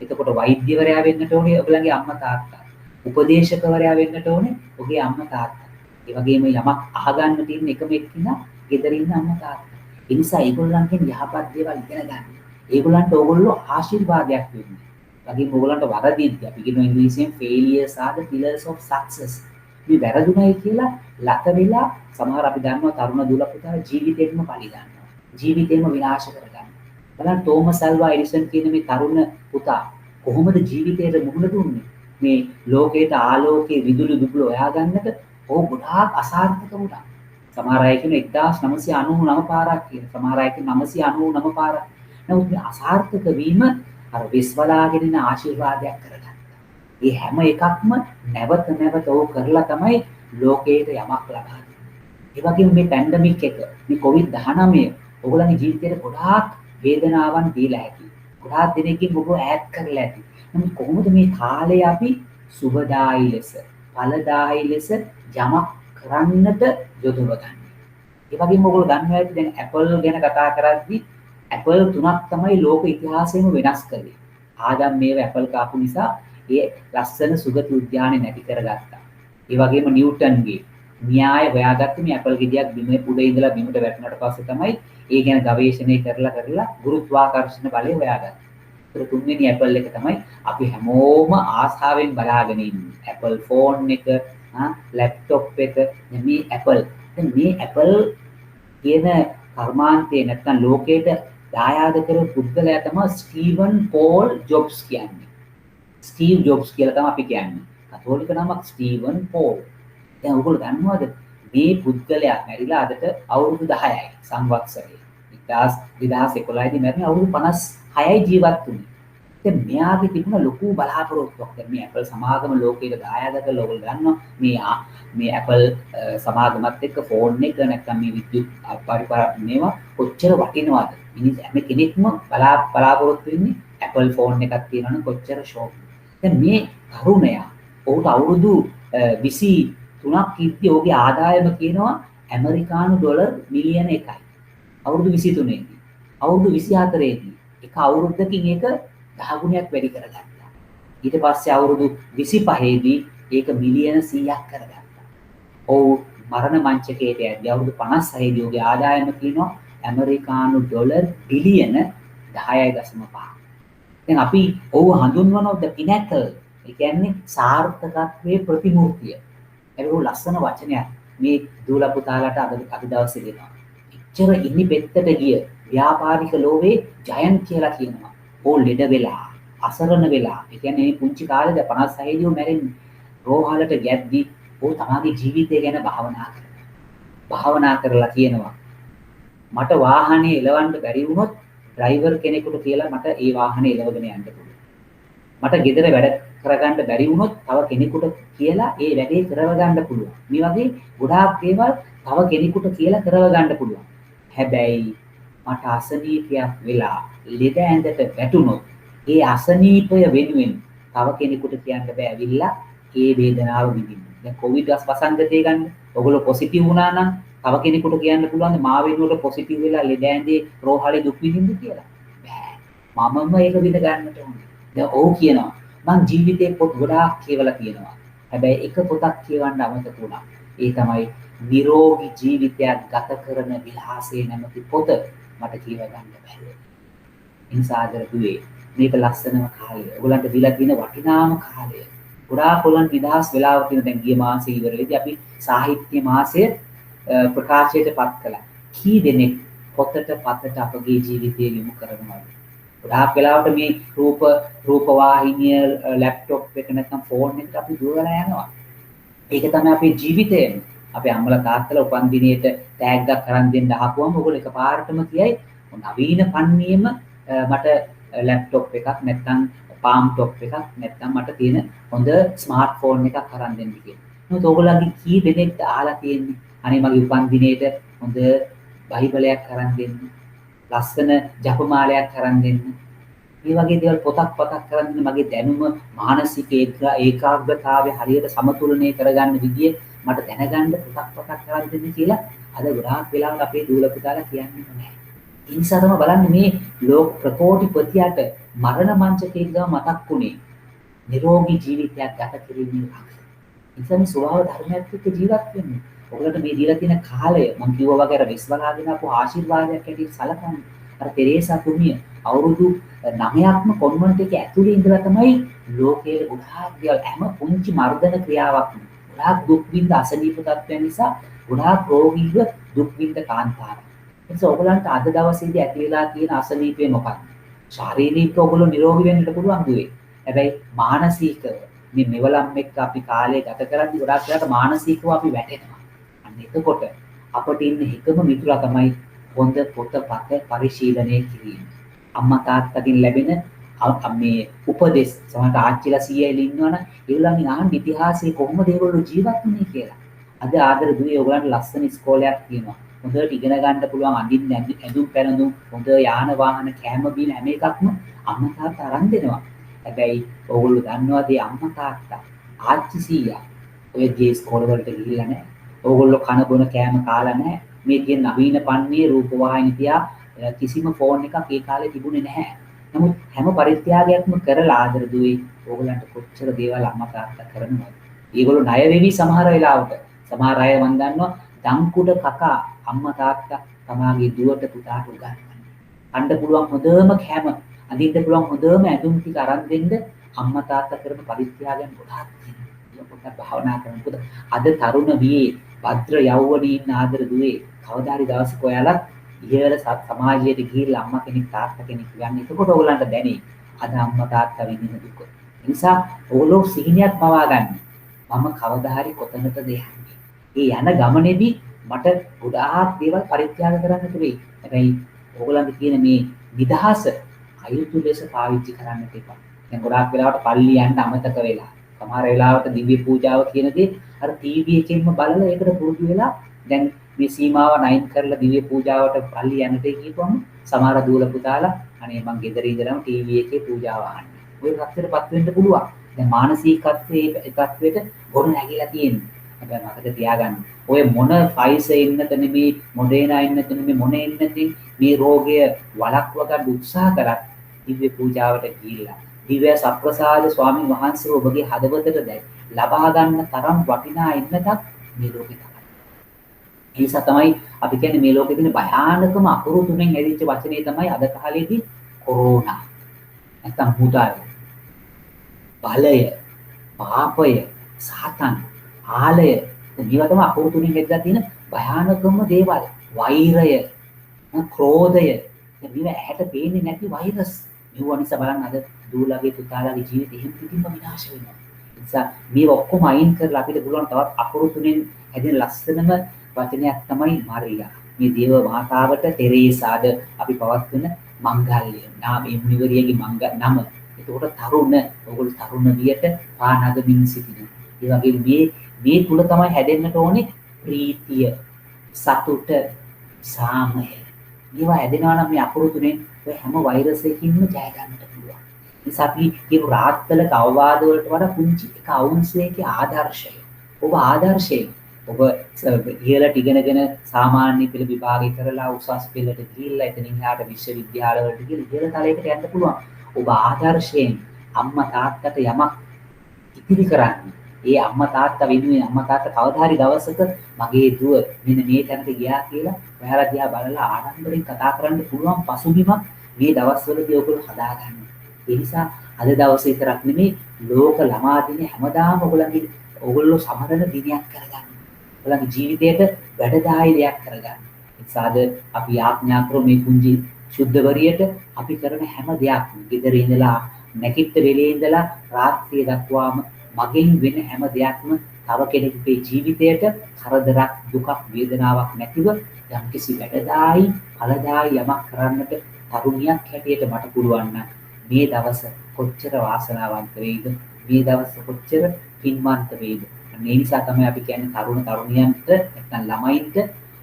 එතකොට වෛද්‍යවරයා වෙන්නට ඕනේ ඔබලගේ අම්මා තාත්තා. උපදේශකවරයා වෙන්නට ඕනේ ඔබේ අම්මා තාත්තා. ඒ වගේම යමක් අහගන්න තියෙන එකම එක්කිනා ගෙදර ඉන්න අම්මා තාත්තා. ඒ නිසා ඒගොල්ලන්ගෙන් යහපත් දේවල් ඉගෙන ගන්න. ඒගොල්ලන්ට ඕගොල්ලෝ ආශිර්වාදයක් වෙන්නේ. වගේම ඕගොල්ලන්ට වරදිද්දී අපි කියන ඉංග්‍රීසියෙන් failures are the pillars of success. මේ වැරදුණයි කියලා ලත වෙලා සමහර අපි දන්නවා තරුණ දුල පුතා ජීවිතේම පලි ගන්නවා. ජීවිතේම විනාශ කරගන්නවා. බලන්න තෝමස් ඇල්වා එඩිසන් කියන මේ තරුණ පුතා කොහොමද ජීවිතේට මුහුණ දුන්නේ? මේ ලෝකයට ආලෝකයේ විදුලි දුබල හොයාගන්නට ඕ ගොඩාක් අසාර්ථක වුණා. සමහර අය කියන 1999 පාරක් කියන. සමහර අය කියන 999 පාරක්. නමුත් මේ අසාර්ථක වීම අර විශ්වලාගෙන ඉන ආශිර්වාදයක් කරගත්තා. මේ හැම එකක්ම නැවත නැවත ඕක කරලා තමයි ලෝකයට යමක් ලබා දෙන්නේ. ඒ වගේම මේ පැන්ඩමික් එක, මේ COVID-19 ඔයගොල්ලන්ගේ ජීවිතේට ගොඩාක් වේදනාවන් දීලා ඇති. ගොඩාක් දෙනෙක්ගෙන් ඔබ ඈත් කරලා ඇති. නමුත් කොහොමද මේ කාලය අපි සුබදායි ලෙස, ඵලදායි ලෙස යමක් කරන්නට යොදවගන්නේ? ඒ වගේම ඔයගොල්ලෝ දන්නවා ඇති දැන් Apple ගැන කතා කරද්දී Apple 3ක් තමයි ලෝක ඉතිහාසයේම වෙනස් කළේ. ආදම් මේව Apple කාපු නිසා ඒ ලස්සන සුගත උද්‍යානෙ නැති කරගත්තා. ඒ වගේම නිව්ටන්ගේ න්‍යාය හොයාගත්තේ මේ Apple ගෙඩියක් බිමේ උඩ ඉඳලා බිමට වැටුණාට පස්සේ තමයි ඒ ගැන ගවේෂණය කරලා ගුරුත්වාකර්ෂණ බලය හොයාගත්තේ. ඒක තුන්වෙනි Apple එක තමයි අපි හැමෝම ආසාවෙන් බලාගෙන ඉන්නේ. Apple phone එක, laptop එක, මේ Apple. දැන් මේ Apple කියන කර්මාන්තේ නැත්නම් ලෝකයට දායාද කරපු පුද්ගලයා තමයි ස්ටීවන් පෝල් ජොබ්ස් කියන්නේ. ස්ටීව් ජොබ්ස් කියලා තමයි අපි කියන්නේ. කතෝලික නමක් ස්ටීවන් පෝල්. දැන් ඔයගොල්ලෝ දන්නවද මේ පුද්ගලයා මැරිලා අදට අවුරුදු 10යි සංවත්සරේ. 2011 දී මැරුණේ අවුරුදු 56යි ජීවත් වුණේ. දැන් මෙයාගේ තිබුණ ලොකු බලාපොරොත්තුවක්. දැන් මේ Apple සමාගම ලෝකයට දායාද කරලා ඔයගොල්ලෝ දන්නවා මේ Apple සමාගමත් එක්ක ෆෝන් එක නැත්නම් මේ විද්‍යුත් මේවා කොච්චර වටිනවද? මිනිස් හැම කෙනෙක්ම බලාපොරොත්තු වෙන්නේ Apple ෆෝන් එකක් තියෙනවනම් කොච්චර ෂෝක්. දැන් මේ තරුණයා ඔහුට අවුරුදු 23ක් කීර්තිය ඔහුගේ ආදායම කියනවා ඇමරිකානු ඩොලර් මිලියන 1යි. අවුරුදු 23 දී. අවුරුදු 24 දී එක අවුරුද්දකින් ඒක 10 ගුණයක් වැඩි කරගත්තා. ඊට පස්සේ අවුරුදු 25 දී ඒක මිලියන 100ක් කරගත්තා. ඔව් මරණ මංචකයට යද්දී අවුරුදු 56 දී ඔහුගේ ආදායම කියනවා ඇමරිකානු ඩොලර් බිලියන 10.5. දැන් අපි ඔහු හඳුන්වනවා the pinnacle. ඒ කියන්නේ සාර්ථකත්වයේ ප්‍රතිමූර්තිය. ඒක ලස්සන වචනයක්. මේ දූල පුතාලට අද දවසේ දෙනවා. එච්චර ඉනි පෙත්තට ගිය ව්‍යාපාරික ලෝකේ ජයන්ට් කියලා කියනවා. ඕ ලෙඩ වෙලා, අසරණ වෙලා. ඒ කියන්නේ මේ පුංචි කාලේද 56 දී මැරෙන්නේ. රෝහලට ගැද්දී ඕ තමගේ ජීවිතය ගැන භාවනා කරලා කියනවා. මට වාහනේ එලවන්න බැරි වුණොත් ඩ්‍රයිවර් කෙනෙකුට කියලා මට ඒ වාහනේ එලවගෙන යන්න පුළුවන්. මට ගෙදර වැඩ කරගන්න බැරි වුණොත් තව කෙනෙකුට කියලා ඒ වැඩේ කරව ගන්න පුළුවන්. මේ වගේ ගොඩාක් දේවල් තව කෙනෙකුට කියලා කරව ගන්න පුළුවන්. හැබැයි මට අසනීපයක් වෙලා ලෙඩ ඇඳට වැටුණොත් ඒ අසනීපය වෙනුවෙන් තව කෙනෙකුට කියන්න බෑ ඇවිල්ලා ඒ වේදනාව විඳින්න. දැන් කොවිඩ් වසංගතය ගන්න. ඔයගොල්ලෝ පොසිටිව් වුණා නම් තව කෙනෙකුට කියන්න පුළුවන් මා වෙනුවට පොසිටිව් වෙලා ලෙඩ ඇඳේ රෝහලේ දුක් විඳින්න කියලා. බෑ. මමම ඒක විඳ ගන්නට ඕනේ. දැන් ඔව් කියනවා මං ජීවිතේ පොත් ගොඩාක් කියවලා තියෙනවා. හැබැයි එක පොතක් කියවන්න අමතක වුණා. ඒ තමයි නිරෝගී ජීවිතයක් ගත කරන විලාසයේ නැමැති පොත මට කියව ගන්න බැහැ. ඉන්සාදර දුවේ මේක ලස්සනම කාලය. ඔයගලන්ට දීලා තියෙන වටිනාම කාලය. ගොඩාක් ඔයගලන් නිදහස් වෙලාව තියෙන දැන් ගිය මාසේ ඉවරෙදී අපි සාහිත්‍ය මාසය ප්‍රකාශයට පත් කළා. කී දෙනෙක් පොතට පතට අපගේ ජීවිතය යොමු කරනවද? ගොඩාක් වෙලාවට මේ රූප වාහිනිය, ලැප්ටොප් එක නැත්නම් ෆෝන් එකට අපි දුවලා යනවා. ඒක තමයි අපේ ජීවිතය. අපේ අම්මලා තාත්තලා උපන් දිනේට ටැග්ගක් කරන් දෙන්න අහපුවම ඔයගොල්ලෝ එකපාරටම කියයි නවීන පන්නියම මට ලැප්ටොප් එකක් නැත්නම් පාම් ටොප් එකක් නැත්නම් මට තියෙන හොඳ ස්මාර්ට් ෆෝන් එකක් කරන් දෙන්න කියලා. මොකද ඔයගොල්ලන්ගේ කී දෙනෙක්ද අහලා තියෙන්නේ අනේ මගේ උපන් දිනේට හොඳ බයිබලයක් කරන් දෙන්න. ලස්සන ජපමාලයක් කරන් දෙන්න. මේ වගේ දේවල් පොතක් කරන් දෙන්න මගේ දැනුම මානසික ඒකාග්‍රතාවය හරියට සමතුලනය කරගන්න විදිය මට දැනගන්න පොතක් කරන් දෙන්න කියලා අද ගොඩාක් වෙලාවට අපේ දූල පුතාලා කියන්නේ නැහැ. ඒ නිසා තමයි බලන්න මේ ලෝක ප්‍රකෝටිපතියට මරණ මංචකයේ ගම මතක් වුණේ නිරෝගී ජීවිතයක් ගත කිරීමේ ලක්ෂ්‍ය. ඒ නිසා මේ ස්වභාව ධර්මයක් එක්ක ජීවත් වෙන්න. ඔයගලට මේ දීලා තියෙන කාලය මම කිව්වා වගේ අර විශ්වලාගෙන අපු ආශිර්වාදයක් ඇටියට සලකන්න. අර තෙරේසා තුමිය අවුරුදු 9ක්ම කොන්වෙන්ට් එකේ ඇතුලේ ඉඳලා තමයි ලෝකයේ ගොඩාක් දේවල් හැම පුංචි මර්ධන ක්‍රියාවක්ම ගොඩාක් දුක් විඳ අසනීප තත්ත්වයන් නිසා ගොඩාක් රෝගීව දුක් විඳ කාන්තාර. එතකොට ඔයගලන්ට අද දවසේදී ඇති වෙලා තියෙන අසනීපය මොකක්ද? ශාරීරිකව ඔයගොල්ලෝ නිරෝගී වෙන්නට පුළුවන් දුවේ. හැබැයි මානසිකව මේ මෙවලම් එක්ක අපි කාලය ගත කරද්දී ගොඩාක් වෙලාවට මානසිකව අපි වැටෙනවා. අන්න එතකොට අපිට ඉන්න එකම මිතුරා තමයි හොඳ පොතපත පරිශීලනය කිරීම. අම්මා තාත්තගෙන් ලැබෙන මේ උපදෙස් සමහර ආච්චිලා සීයලා ඉන්නවනම් ඒගොල්ලන්ගෙන් අහන්න ඉතිහාසයේ කොහොමද ඒගොල්ලෝ ජීවත් වුනේ කියලා. අද ආදර දුවේ ඔයගලන්ට ලස්සන ඉස්කෝලයක් තියෙනවා. හොඳට ඉගෙන ගන්න පුළුවන් අඳින්න ඇඳුම් පැළඳුම් හොඳ යාන වාහන කෑම බීම හැම එකක්ම අම්මා තාත්තා අරන් දෙනවා. හැබැයි ඔයගොල්ලෝ දන්නවද මේ අම්මා තාත්තා ආච්චි සීයා ඔය ගේ ඉස්කෝල වලට ගිහිල්ලා නැහැ. ඔයගොල්ලෝ කන බොන කෑම කාලා නැහැ. මේ කියන නවීන පන්නේ රූප වාහිනිය තියා කිසිම ෆෝන් එකක් ඒ කාලේ තිබුණේ නැහැ. නමුත් හැම පරිත්‍යාගයක්ම කරලා ආදර දුවේ ඕගලන්ට කොච්චර දේවල් අම්මා තාත්තා කරනවද? ඒගොල්ලෝ ණය වෙවි සමහර වෙලාවට. සමහර අය මන් දන්නවා දම්කුඩ කකා අම්මා තාත්තා තමාගේ දුවට පුතාට උගන්වන්නේ. කන්න පුළුවන් හොඳම කෑම අඳින්න පුළුවන් හොඳම ඇඳුම් ටික අරන් දෙන්න අම්මා තාත්තා කරන පරිත්‍යාගයන් ගොඩාක් තියෙනවා. පොඩ්ඩක් භාවනා කරනකොට අද තරුණ වියේ භද්‍ර යෞවනීන් ආදර දුවේ කවදා හරි දවසක ඔයාලත් ඉහළ සමාජයට ගිහිල්ලා අම්මා කෙනෙක් තාත්තා කෙනෙක් යන්නේ. එතකොට ඔයගලන්ට දැනේ අද අම්මා තාත්තා විඳින දුක. ඒ නිසා ඕලෝ සිහිනයක් පවා ගන්න. මම කවදා හරි කොතනටද යන්නේ. ඒ යන ගමනේදී මට ගොඩාක් දේවල් පරිත්‍යාග කරන්න තිබේ. හැබැයි ඕගලන්ට කියන මේ නිදහස අයුතු ලෙස පාවිච්චි කරන්න එපා. දැන් ගොඩාක් වෙලාවට පල්ලි යන්න අමතක වෙලා. සමහර වෙලාවට දිව්‍ය පූජාව කියන දේ අර ටීවී එකෙන්ම බලලා ඒකට පුරුදු වෙලා දැන් මේ සීමාව නයින් කරලා දිව්‍ය පූජාවට පල්ලි යන්නට කියපුවම සමහර දූල පුතාලා අනේ මං ගෙදර ඉඳලම ටීවී එකේ පූජාව අහන්නේ. ඔය තත්ත්වයටපත් වෙන්න පුළුවන්. දැන් මානසිකත්වයේ තත්ත්වයට ගොනු නැගිලා තියෙන්නේ. හැබැයි මතක තියාගන්න. ඔය මොන ෆයිසර් ඉන්නත නෙමේ මොඩේනා ඉන්නත නෙමේ මොන ඉන්නතින් මේ රෝගය වළක්ව ගන්න උත්සාහ කරත් දිව්‍ය පූජාවට ගිහිල්ලා දිව්‍ය සප්‍රසාද ස්වාමීන් වහන්සේ ඔබගේ හදවතට දැයි ලබා ගන්න තරම් වටිනා ඉන්නතක් මේ ලෝකේ තමයි. ඒ නිසා තමයි අපි කියන්නේ මේ ලෝකේ තියෙන භයානකම අකුරු තුනෙන් ඇදිච්ච වචනේ තමයි අද කාලේදී කොරෝනා. නැත්තම් මුදාය. බලය, පාපය, සාතන්, ආලය. මේවා තමයි අකුරු තුනෙන් ඇදලා තියෙන භයානකම දේවල්. වෛරය, ක්‍රෝධය. මේවා ඇහැට පේන්නේ නැති වෛරස්. මේවා නිසා බලන්න අද දූලගේ පුතාලාගේ ජීවිතේ හිම් පිටින්ම විනාශ වෙනවා. ඒ නිසා මේවා ඔක්කොම අයින් කරලා අපිට පුළුවන් තවත් අකුරු තුනෙන් හැදෙන ලස්සනම වචනයක් තමයි මරියා. මේ දේව මාතාවට තෙරේසාද අපි පවත්වන මංගල්‍ය. මේ මුනිවරියගේ නම. එතකොට තරුණ, ඔයගොල්ලෝ තරුණ වියට පානගමින් සිටිනවා. ඒ වගේ මේ තුල තමයි හැදෙන්නට ඕනේ ප්‍රීතිය, සතුට, සාමය. ඒවා හැදෙනවා නම් මේ අකුරු තුනෙන් ඔය හැම වෛරස් එකකින්ම ජය ගන්නට පුළුවන්. ඒ නිසා අපි කියපු රාත්තලක අවවාද වලට වඩා පුංචි එක අවුන්සයක ආදර්ශය. ඔබ ආදර්ශයෙන් ඔබ ඉහළට ඉගෙනගෙන සාමාන්‍ය පෙළ විභාගය කරලා උසස් පෙළට ගිහිල්ලා එතනින් එහාට විශ්වවිද්‍යාලවලට ගිහිල්ලා ඉහළ තලයකට යන්න පුළුවන්. ඔබ ආදර්ශයෙන් අම්මා තාත්තට යමක් ඉතිරි කරන්න. ඒ අම්මා තාත්තා වෙනුවෙන් අම්මා තාත්තා කවදා හරි දවසක මගේ දුව මෙන්න මේ තැනට ගියා කියලා ඔයාලා දිහා බලලා ආනන්දයෙන් කතා කරන්න පුළුවන් පසුබිමක් මේ දවස්වලදී ඔයගොල්ලෝ හදාගන්න. ඒ නිසා අද දවසේ විතරක් නෙමෙයි ලෝක ළමා දිනේ හැමදාම ඔයගොල්ලෝ සමරන දිනයක් කරගන්න. ඔයගොල්ලන්ගේ ජීවිතයට වැඩදායි දෙයක් කරගන්න. ඒ නිසාද අපි ආඥා කරමු මේ කුංජි සුද්ධවරියට අපි කරන හැම දෙයක්ම ගෙදර ඉඳලා නැකිට වෙලේ ඉඳලා රාත්‍රිය දක්වාම මගෙන් වෙන හැම දෙයක්ම තව කෙනෙකුගේ ජීවිතයට කරදරක් දුකක් වේදනාවක් නැතිව යම්කිසි වැඩදායි ඵලදායි යමක් කරන්නට තරුණියක් හැටියට මට පුළුවන් නම් මේ දවස කොච්චර වාසනාවන්ත වේද මේ දවස කොච්චර පින්වන්ත වේද මේ නිසා තමයි අපි කියන්නේ තරුණ තරුණියන්ට නැත්නම් ළමයින්ට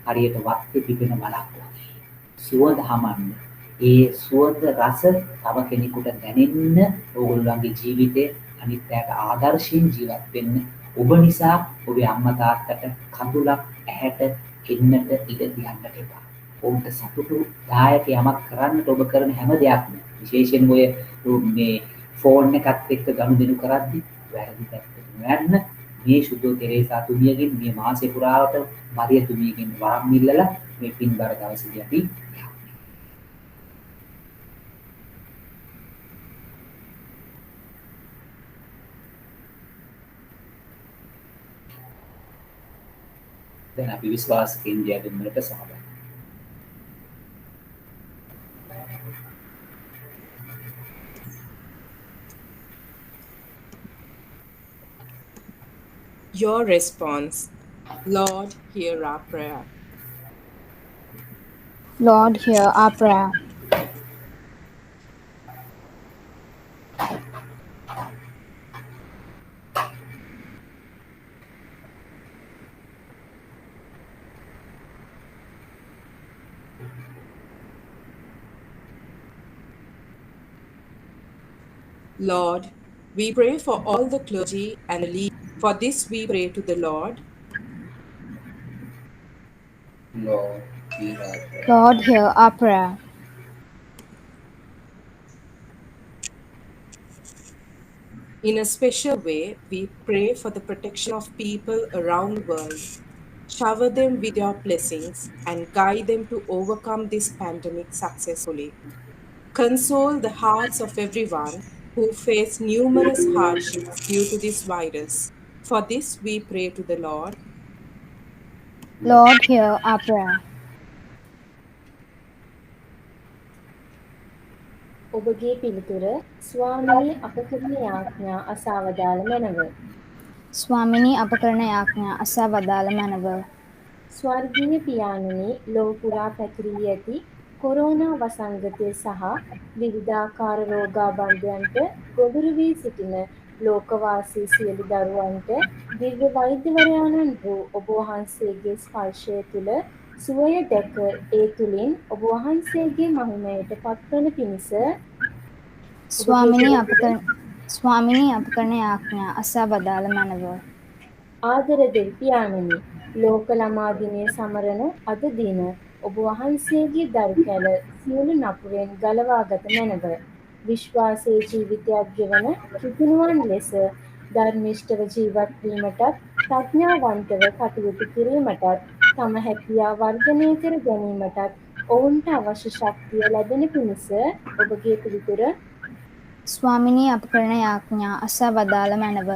හරියට වත්තේ පිපෙන මලක් වගේ සුවඳ හමන්න ඒ සුවඳ රස තව කෙනෙකුට දැනෙන්න ඕගොල්ලන්ගේ ජීවිතේ අනිත් අයට ආදර්ශයෙන් ජීවත් වෙන්න ඔබ නිසා ඔබේ අම්මා තාත්තට කඳුලක් ඇහැට එන්නට ඉඩ තියන්නට එපා. ඔවුන්ට සතුටු දායක යමක් කරන්නට ඔබ කරන හැම දෙයක්ම විශේෂයෙන් ඔය මේ ෆෝන් එකත් එක්ක ගනුදෙනු කරද්දී වැරදි පැත්තට යන්න මේ සුදෝ තෙරේසා තුමියගෙන් මේ මාසෙ පුරාවට මරිය තුමියගෙන් වරම් ඉල්ලලා මේ පින්බර දවසේදී අපි දැන් අපි විශ්වාස කේන්ද්‍රය දෙන්නට සහභාගී. Your response, Lord, hear our prayer. Lord, hear our prayer. Lord, we pray for all the clergy and the leaders. For this we pray to the Lord. Lord, hear our prayer. Lord, hear our prayer. In a special way, we pray for the protection of people around the world. Shower them with your blessings and guide them to overcome this pandemic successfully. Console the hearts of everyone who face numerous hardships due to this virus. For this we pray to the Lord. Lord, hear our prayer. ඔබගේ පිළිතුර ස්වාමිනී අප කරන යාඥා අසා වදාළ මැනව. ස්වාමිනී අප කරන යාඥා අසා වදාළ මැනව. ස්වර්ගීය පියාණනි, ලොව පුරා පැතිරී ඇති කොරෝනා වසංගතය සහ විවිධාකාර රෝගාබන්ධයන්ට ගොදුරු වී සිටින ලෝකවාසී සියලු දරුවන්ට දිව්‍ය වෛද්‍යවරයාණන් වූ ඔබ වහන්සේගේ ස්පර්ශය තුළ සුවය දැක ඒ තුළින් ඔබ වහන්සේගේ මහිමයට පත්වන පිණිස ස්වාමිනී අප කරන යාඥා අසා වදාළ මැනව. ආදර දෙවියන්නි, ලෝක ළමා දිනය සමරන අද දින ඔබ වහන්සේගේ දරු කැල සියලු නපුරෙන් ගලවාගත මැනව. විශ්වාසයේ ජීවිතයක් ගෙවන කිතුණුවන් ලෙස ධර්මිෂ්ඨව ජීවත් වීමටත් ප්‍රඥාවන්තව කටයුතු කිරීමටත් තම හැකියාව වර්ධනය කර ගැනීමටත් ඔවුන්ට අවශ්‍ය ශක්තිය ලැබෙන පිණිස ඔබගේ පිළිතුර ස්වාමිනී අප කරන යාඥා අසා වදාළ මැනව.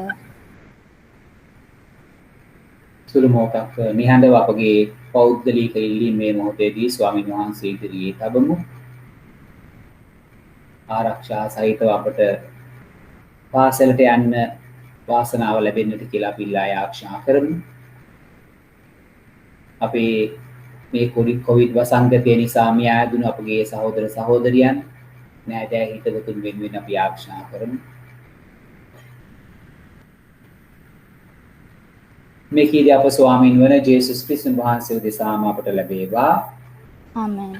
සුළු මොහොතක් නිහඬව අපගේ පෞද්ගලික ඉල්ලීම් මේ මොහොතේදී ස්වාමීන් වහන්සේ ඉදිරියේ තබමු. ආරක්ෂා සහිතව අපට පාසලට යන්න වාසනාව ලැබෙන්නට කියලා අපි ඉල්ලා යාඥා කරමු. අපේ මේ කොවිඩ් වසංගතය නිසා මිය ඇදුණු අපගේ සහෝදර සහෝදරියන් නෑදෑ හිතවතුන් වෙනුවෙන් අපි යාඥා කරමු. මේ කීදී අප ස්වාමීන් වන ජේසුස් ක්‍රිස්තුන් වහන්සේ උදෙසාම අපට ලැබේවා. ආමෙන්.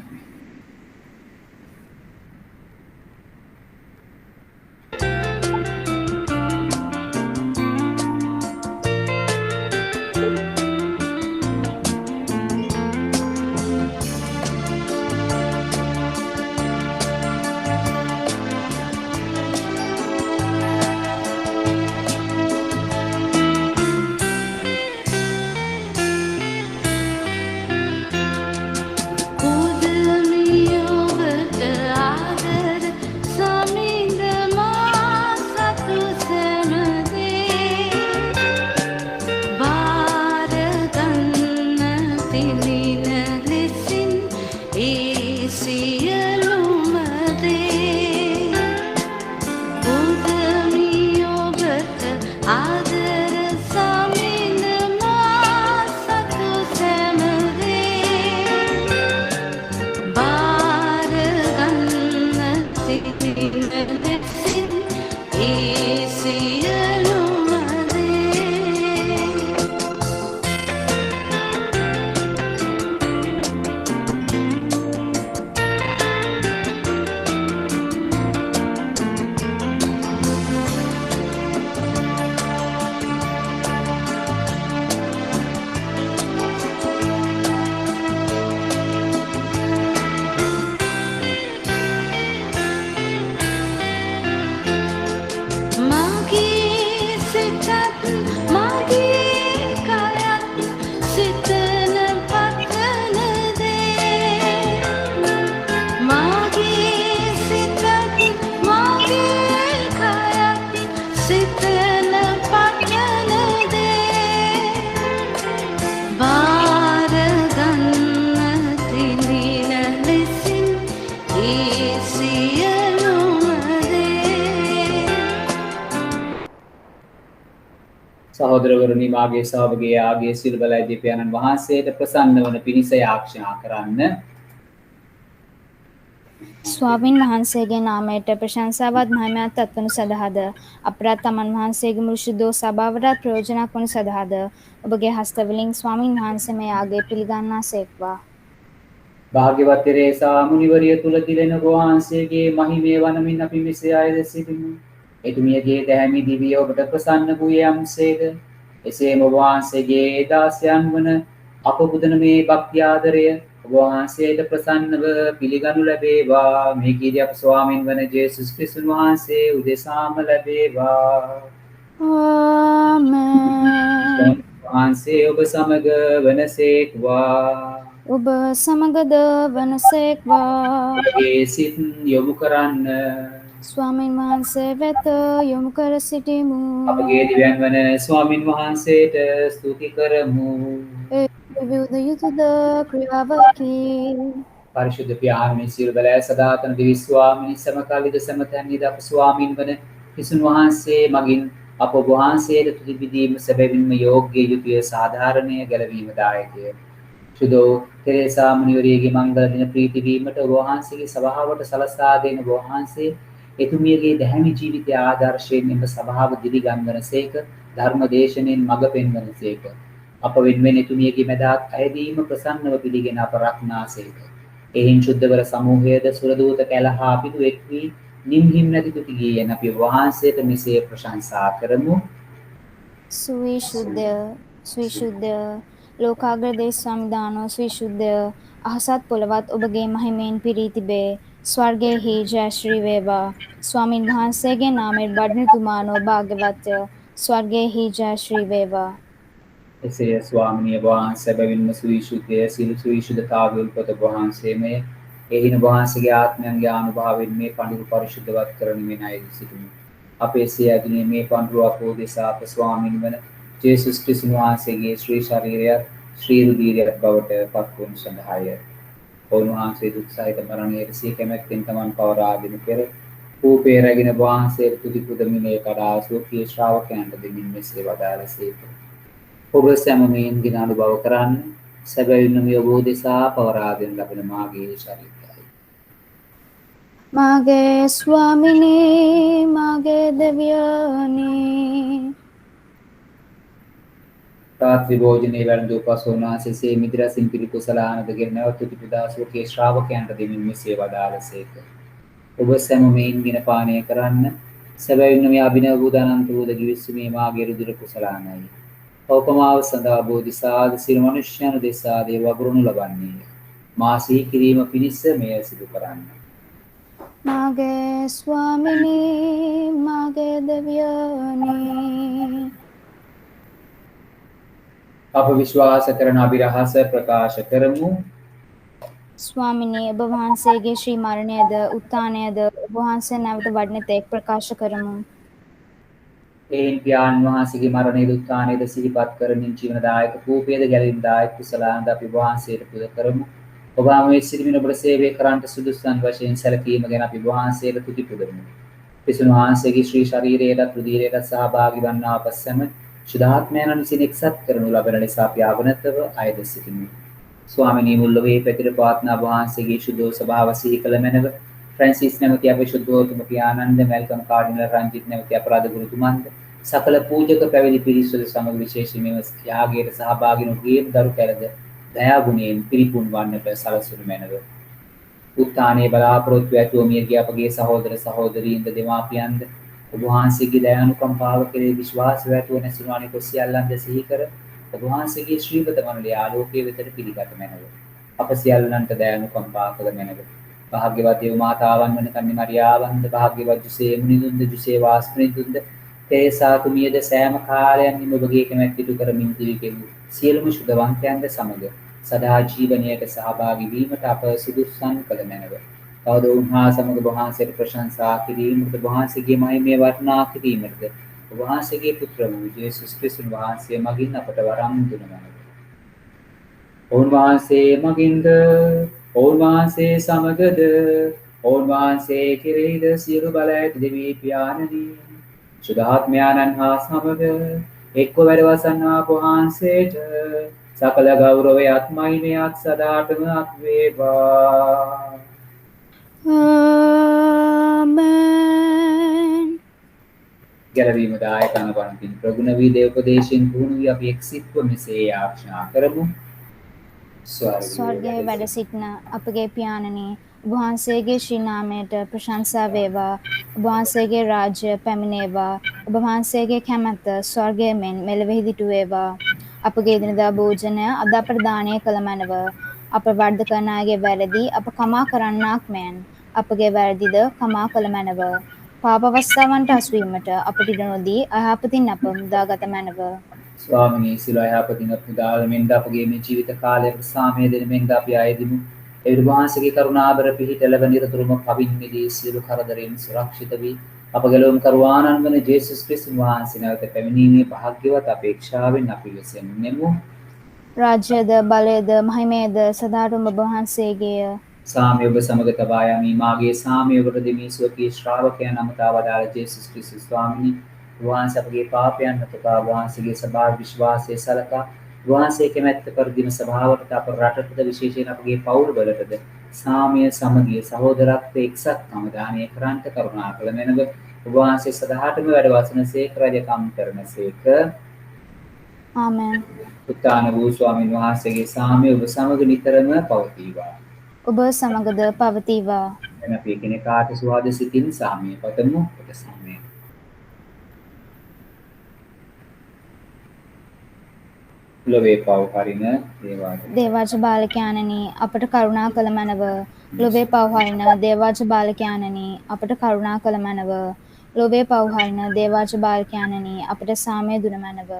සහෝදරවරුනි, මාගේ සහභාගී ආගේ සිල් බලය දීපයන්න් වහන්සේට ප්‍රසන්න වන පිණිස යාඥා කරන්න. ස්වාමින් වහන්සේගේ නාමයට ප්‍රශංසාවත් මහිමයත් අත්වනු සඳහාද අපරාධ තමන් වහන්සේගේ මුරුෂුදෝ සභාවටත් ප්‍රයෝජනක් වනු සඳහාද ඔබගේ හස්තවලින් ස්වාමින් වහන්සේ මේ යාගය පිළිගන්නා සේක්වා. භාග්‍යවත් තෙරේසා මුනිවරිය තුල දිලෙන වහන්සේගේ මහිමේ වනමින් අපි මෙසේ ආයද සිටිමු. එතුමියගේ දැහැමි දිවිය ඔබට ප්‍රසන්න වූයේ යම්සේද එසේම වහන්සේගේ දාසයන් වන අප පුදන මේ භක්ති ආදරය ඔබ වහන්සේට ප්‍රසන්නව පිළිගනු ලැබේවා. මේ කීදී අප ස්වාමින් වන ජේසුස් ක්‍රිස්තුන් වහන්සේ උදෙසාම ලැබේවා. ආමෙන්. වහන්සේ ඔබ සමග වනසේක්වා. ඔබ සමගද වනසේක්වා. අපගේ සිත් යොමු කරන්න. ස්වාමීන් වහන්සේ වෙත යොමු කර සිටිමු. අපගේ දිව්‍යන් වන ස්වාමින් වහන්සේට ස්තුති කරමු. ඒ විවිධ යුතුද ක්‍රියාවකි. පරිශුද්ධ පියාණනි සියලු බැලෑ සදාතන දිවි ස්වාමීන් සමකාලීද සමතැන්නිද අප ස්වාමින් වන කිසුන් වහන්සේ මගින් අප ඔබ වහන්සේට තුති පිදීම සැබවින්ම යෝග්‍ය යුතුය සාධාරණය ගැලවීම දායකය. සුදෝ තෙරේසා මුනිවරියගේ මංගල දින ප්‍රීති වීමට ඔබ වහන්සේගේ සභාවට සලසා දෙන ඔබ වහන්සේ එතුමියගේ දැහැමි ජීවිතය ආදර්ශයෙන් එම සභාව දිරිගන්වනසේක ධර්ම දේශනෙන් මඟ පෙන්වනසේක. අප වෙනුවෙන් එතුමියගේ මැදහත් අයදීම ප්‍රසන්නව පිළිගෙන අප රක්නාසේක. එහින් ශුද්ධවර සමූහයද සුරදූත කැලහා පිටු එක් වී නිම්හිම් නැති දුටි ගියන අපි වහන්සේට මෙසේ ප්‍රශංසා කරමු. ස්විශුද්ධ ලෝකාග්‍රදේ සංවිධානෝ ස්විශුද්ධ අහසත් පොළවත් ඔබගේ මහිමයෙන් පිරී තිබේ. ස්වර්ගයෙහි ජය ශ්‍රී වේවා. ස්වාමින් වහන්සේගේ නාමයෙන් වඩනතුමානෝ භාග්‍යවත්ය. ස්වර්ගයෙහි ජය ශ්‍රී වේවා. එසේ ස්වාමිනිය වහන්සේ සැබවින්ම සවිශුද්ධය සියලු සවිශුද්ධතාවය උල්පත වහන්සේමය. එහින වහන්සේගේ ආත්මයන්ගේ අනුභවයෙන් මේ පඬුරු පරිශුද්ධවත් කරමින් අය සිටිමු. අපේ සියදිනේ මේ පඬුරු අපෝ දෙසා අප ස්වාමින් වන ජේසුස් ක්‍රිස්තුස් වහන්සේගේ ශ්‍රී ශරීරයත් ශ්‍රී රුධිරයත් බවට පත්වනු සඳහාය. උන්වහන්සේ දුක් සහිත මරණයට සිය කැමැත්තෙන් තමන් පවරා දෙනු පෙර කූපේ රැගෙන වහන්සේට තුති පුදමිනේ කඩා සුවකී ශ්‍රාවකයන්ට දෙමින් මෙසේ වදාළසේක. ඔබ සැමමීන් ගෙන අනුභව කරන්න සැබවින්ම මේ ඔබ දෙසා පවරා දෙන ලබන මාගේ ශරීරයයි. මාගේ ස්වාමිනේ මාගේ දෙවියනේ රාත්‍රී භෝජනයේ වැළඳ පසු උන්වහන්සේ මිදිරසින් පිරි කුසලානදගෙන නැවත තුති පුදා සුවකී ශ්‍රාවකයන්ට දෙමින් මෙසේ වදාළසේක. ඔබ සැමමීන් ගෙන පානය කරන්න සැබවින්ම මේ අභිනව වූ අනන්ත වූ දිවිසුමේ මාගේ රුධිර කුසලානයි. උපමාව සඳහා බෝධිසාද සිර මනුෂ්‍යයන් දෙසා දේව වගුරුණු ලබන්නේ. මා සිහි කිරීම පිණිස මෙය සිදු කරන්න. මාගේ ස්වාමිනේ මාගේ දෙවියනේ අප විශ්වාස කරන අභිරහස ප්‍රකාශ කරමු. ස්වාමිනේ ඔබ වහන්සේගේ ශ්‍රී මරණයද උත්ථානයද ඔබ වහන්සේ නැවත වඩන තෙක් ප්‍රකාශ කරමු. එයින් පියාණන් වහන්සේගේ මරණය උත්ථානයද සිහිපත් කරමින් ජීවනදායක කූපයේද ගැලවීමදායක කුසලානද අපි වහන්සේට පුද කරමු. ඔබ මේ සිටින ඔබට සේවය කරන්නට සුදුසුන් වශයෙන් සැලකීම ගැන අපි වහන්සේට තුති පුදමු. ක්‍රිස්තුස් වහන්සේගේ ශ්‍රී ශරීරයේද රුධිරයේද සහභාගී වන්නා අප සැම ශුද්ධාත්මයන් විසින් එක්සත් කරනු ලබන නිසා අපි ආවනතව අයද සිටිමු. ස්වාමිනී මුල්ලොවේ පැතිර පාත්නා වහන්සේගේ ශුද්ධ ස්වභාව සිහි කළ මැනව ෆ්‍රැන්සිස් නැමැති අපේ ශුද්ධෝත්තම පියාණන්ද මැල්කම් කාඩිනල් රංජිත් නැමැති අපරාධ ගුරුතුමන්ද සකල පූජක පැවිදි පිරිසද සමග විශේෂයෙන්ම යාගයට සහභාගී වූ ගියම් දරු කැලද දයා ගුණයෙන් පිරිපුන් වන්නට සලසනු මැනව. උත්ථානයේ බලාපොරොත්තු ඇතුව මියගිය අපගේ සහෝදර සහෝදරීන්ද දෙමාපියන්ද ඔබ වහන්සේගේ දයානුකම්පාව කෙරෙහි විශ්වාසය ඇතුව නැසුණු අනිකුත් සියල්ලන්ද සිහි කර ඔබ වහන්සේගේ ශ්‍රීවත මණ්ඩලයේ ආලෝකයේ වෙතට පිළිගත මැනව. අප සියල්ලන්ට දයානුකම්පා කළ මැනව. භාග්‍යවත් දේව මාතාවන් වන කන්‍ය මරියාවන්ද භාග්‍යවත් ජුසේ මුනිඳුන්ද ජුසේ වාස්ප්‍රිඳුන්ද තේසා තුමියද සෑම කාලයන්හිම ඔබගේ කැමැත්ත ඉටු කරමින් දිවිගෙවූ සියලුම ශුද්ධවන්තයන්ද සමග සදා ජීවනයට සහභාගී වීමට අප සුදුසුසන් කළ මැනව. තවද උන්හා සමග වහන්සේට ප්‍රශංසා කිරීමට වහන්සේගේ මහිමය වර්ණනා කිරීමට වහන්සේගේ පුත්‍ර වූ යේසුස් ක්‍රිස්තුස් වහන්සේ මගින් අපට වරම් දුන මැනව. උන්වහන්සේ මගින්ද උන්වහන්සේ සමගද උන්වහන්සේ කෙරෙහිද සියලු බල ඇති දෙවි පියාණනි ශුද්ධාත්මයන්න් හා සමග එක්ව වැඩවසන්නා වහන්සේට සකල ගෞරවයත් මහිමයත් සදාටම අත් වේවා. ආමෙන්. ගැලවීම දායක අනපනතින් ප්‍රගුණ වී දේවපදේශයෙන් පුහුණු වී අපි එක්සිත්ව මෙසේ යාඥා කරමු. ස්වර්ගයේ වැඩ සිටින අපගේ පියාණනි ඔබ වහන්සේගේ ශ්‍රී නාමයට ප්‍රශංසා වේවා. ඔබ වහන්සේගේ රාජ්‍ය පැමිණේවා. ඔබ වහන්සේගේ කැමැත්ත ස්වර්ගයේ මෙන් මෙලොවෙහි දිටු වේවා. අපගේ දිනදා භෝජනය අද අපට දානය කළ මැනව. අප වර්ධ කරන අයගේ වැරදි අප කමා කරන්නාක් මෙන් අපගේ වැරදිද කමා කළ මැනව. පාප අවස්ථාවන්ට හසුවීමට අපට ඉඩ නොදී අයහපතින් අප මුදාගත මැනව. ස්වාමිනී සිලෝ යහපතින් අප දාල මෙන්ද අපගේ මේ ජීවිත කාලයේ සාමය දෙන මෙන්ද අපි ආයෙදිමු. ඒ වහන්සේගේ කරුණාබර පිහිට ලැබ නිරතුරුම පවින් මිදී සියලු කරදරෙන් සුරක්ෂිත වී අප ගැලවුම් කරුවාණන් වන ජේසුස් ක්‍රිස්තුස් වහන්සේ නැවත පැමිණීමේ භාග්‍යවත් අපේක්ෂාවෙන් අපි වෙසෙන්නෙමු. රාජ්‍යද බලයද මහිමයද සදාටම ඔබ වහන්සේගේය. සාමය ඔබ සමග තබා යමි. මාගේ සාමය ඔබට දෙමි ස්වකී ශ්‍රාවකයන් අමතා වදාළ ජේසුස් ක්‍රිස්තුස් වහන්සේ වහන්සේ අපගේ පාපයන් නැතපා වහන්සේගේ ස්වභාව විශ්වාසයේ සලකා වහන්සේ කැමැත්ත පරිදිම සභාවට අප රටටද විශේෂයෙන් අපගේ පවුල් වලටද සාමය සමගිය සහෝදරත්වයේ එක්සත්කම දානය කරන්ට කරුණා කළ මැනව වහන්සේ සදාටම වැඩ වසනසේක රජකම් කරනසේක. ආමෙන්. උත්තාන වූ ස්වාමීන් වහන්සේගේ සාමය ඔබ සමග නිතරම පවතිවා. ඔබ සමගද පවතිවා. එන අපි එකිනෙකාට සුවද සිතින් සාමය පතමු. ඔබ සාමය. ලොවේ පව් හරින දේවාජ බාලකයාණනි අපට කරුණා කළ මැනව. ලොවේ පව් හරින දේවාජ බාලකයාණනි අපට කරුණා කළ මැනව. ලොවේ පව් හරින දේවාජ බාලකයාණනි අපට සාමය දුන මැනව.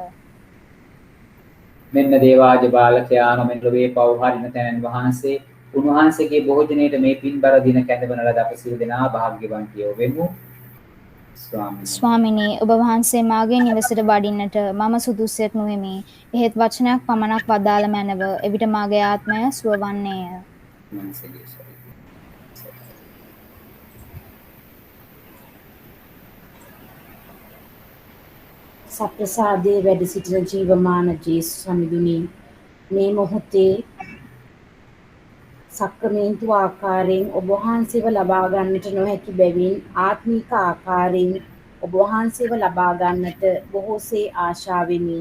මෙන්න දේවාජ බාලකයාණන් මෙන් ලොවේ පව් හරින තැනන් වහන්සේ උන්වහන්සේගේ භෝජනයේට මේ පින්බර දින කැඳවන ලද අප සියලු දෙනා වාග්යවන්තයෝ වෙමු. ස්වාමිනී ඔබ වහන්සේ මාගේ නිවසට වඩින්නට මම සුදුස්සෙක් නොවෙමි. එහෙත් වචනයක් පමණක් වදාළ මැනව. එවිට මාගේ ආත්මය සුවවන්නේය. සප්‍රසාදයේ වැඩ සිටින ජීවමාන ජේසුස් සමිඳුනි මේ මොහොතේ සක්‍රමේන්තු ආකාරයෙන් ඔබ වහන්සේව ලබා ගන්නට නොහැකි බැවින් ආත්මික ආකාරයෙන් ඔබ වහන්සේව ලබා ගන්නට බොහෝසේ ආශාවෙමි.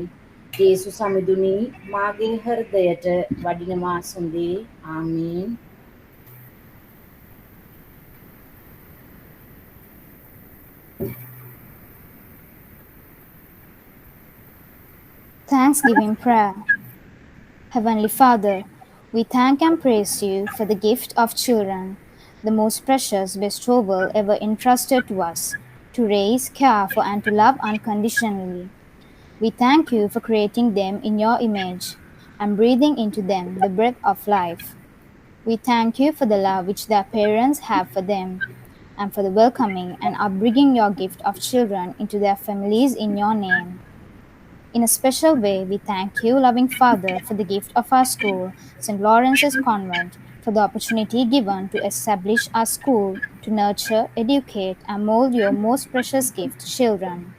ජේසුස් සමිඳුනි මාගේ හෘදයට වඩිනවා සොඳේ. ආමේන්. Thanksgiving prayer. Heavenly Father, we thank and praise you for the gift of children, the most precious bestowal ever entrusted to us, to raise, care for, and to love unconditionally. We thank you for creating them in your image and breathing into them the breath of life. We thank you for the love which their parents have for them, and for the welcoming and upbringing your gift of children into their families in your name. In a special way, we thank you, loving Father, for the gift of our school, St. Lawrence's Convent, for the opportunity given to establish our school to nurture, educate, and mold your most precious gift, children.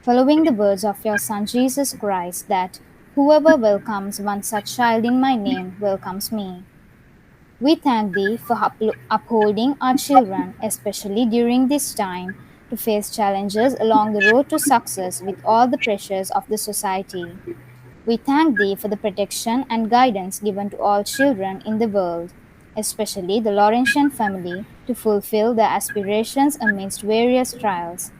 Following the words of your Son Jesus Christ, that whoever welcomes one such child in my name welcomes me. We thank thee for upholding our children, especially during this time, to face challenges along the road to success with all the pressures of the society. We thank thee for the protection and guidance given to all children in the world, especially the Laurentian family, to fulfill their aspirations amidst various trials.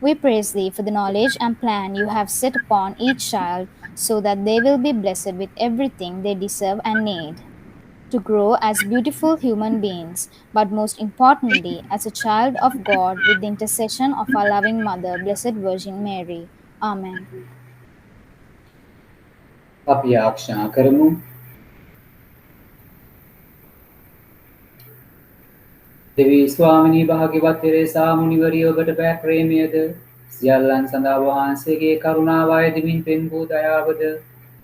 We praise thee for the knowledge and plan you have set upon each child, so that they will be blessed with everything they deserve and need, to grow as beautiful human beings, but most importantly, as a child of God with the intercession of our loving Mother, Blessed Virgin Mary. Amen. අපි ආරක්ෂා කරමු. දෙවි ස්වාමිනී භාග්‍යවත් තෙරේසා මුනිවරිය ඔබට පෑ ප්‍රේමයද සියල්ලන් සඳහා වහන්සේගේ කරුණාවයි දෙමින් පෙන්වූ දයාවද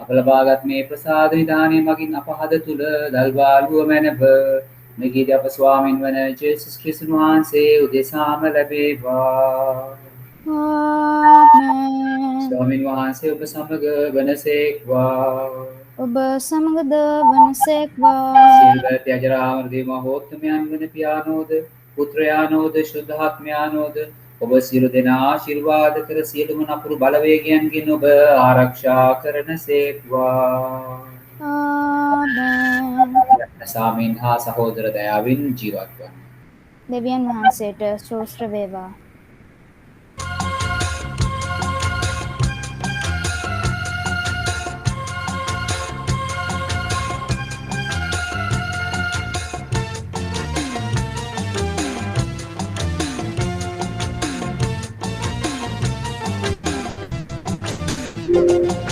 අප ලබාගත් මේ ප්‍රසාද නිධානය මගින් අප හද තුල දල්වාලුව මැනව මෙගියදී අප ස්වාමින් වන ජේසුස් ක්‍රිස්තුස් වහන්සේ උදෙසාම ලැබේවා. Amen. ස්වාමින් වහන්සේ ඔබ සමග වනසේක්වා. ඔබ සමගද වනසේක්වා. සියලු ත්‍යාජරාමර දේව මහෝත්තමයන් වන පියානෝද පුත්‍රයානෝද ශුද්ධාත්මයානෝද ඔබ සියලු දෙනා ආශිර්වාද කර සියලුම නපුරු බලවේගයන්ගෙන් ඔබ ආරක්ෂා කරනසේක්වා. ආමෙන්. සාමීන් හා සහෝදර දයාවෙන් ජීවත් වන්න. දෙවියන් වහන්සේට ස්තෝත්‍ර වේවා. Thank you.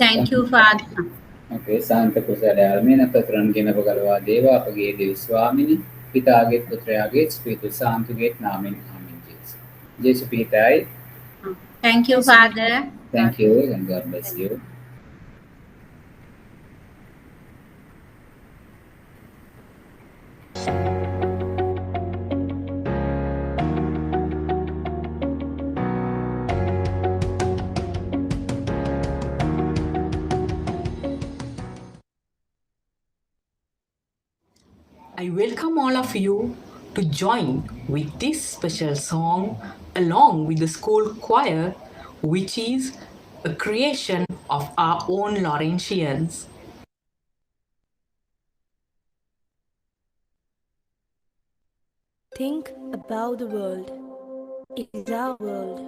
Thank you, Father. අපේ සාන්ත කුසලයල්මෙන් අපතරන් ගෙන බගලවා දේවා අපගේ දෙවි ස්වාමිනී පිතාගේ පුත්‍රයාගේ ස්පීතු සාන්තුගේ නාමයෙන් ආමෙන් ජේසු. ජේසු පිතායි. Thank you, Father. Thank you and God bless you. I welcome all of you to join with this special song along with the school choir, which is a creation of our own Laurentians. Think about the world. It is our world,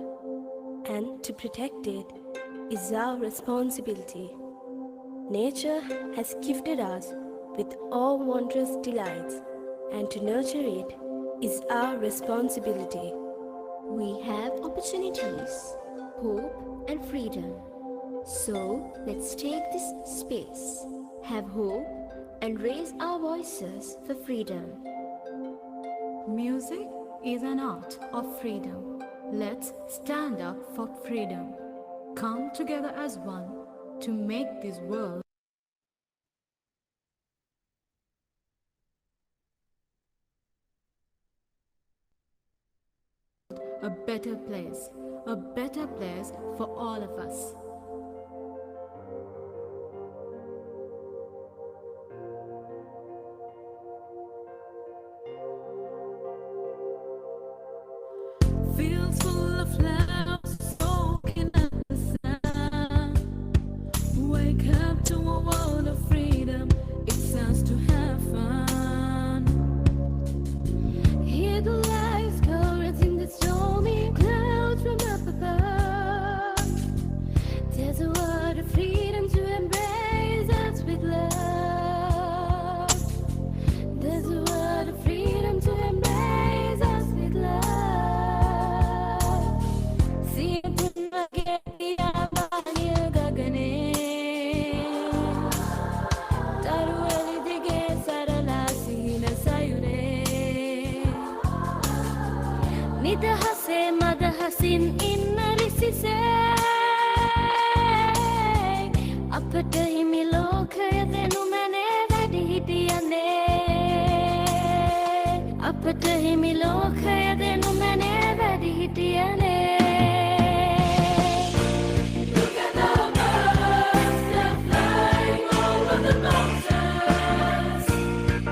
and to protect it is our responsibility. Nature has gifted us with all wondrous delights, and to nurture it is our responsibility. We have opportunities, hope, and freedom. So let's take this space, have hope, and raise our voices for freedom. Music is an art of freedom. Let's stand up for freedom. Come together as one to make this world a better place for all of us. Fields full of flowers soaking in the sun. Wake up to a world of freedom. It's us to have fun. Hear the lights chorus in the stormy clouds from up above. There's a world of freedom to embrace us with love. There's a world of freedom to embrace us with love. See it in the gate, Abaniya Gagane. Tarueli dige sarala sina sayure. Nidahase madahasin inna risise. අපට හිමි ලෝකය දෙනුමනේ වැඩි හිටියනේ. අපට හිමි ලෝකය දෙනුමනේ වැඩි හිටියනේ. Look at the birds, they're flying over the mountains,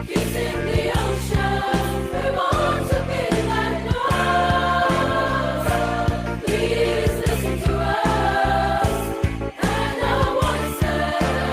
kissing the ocean. We want to be like birds. Please listen to us and our voices.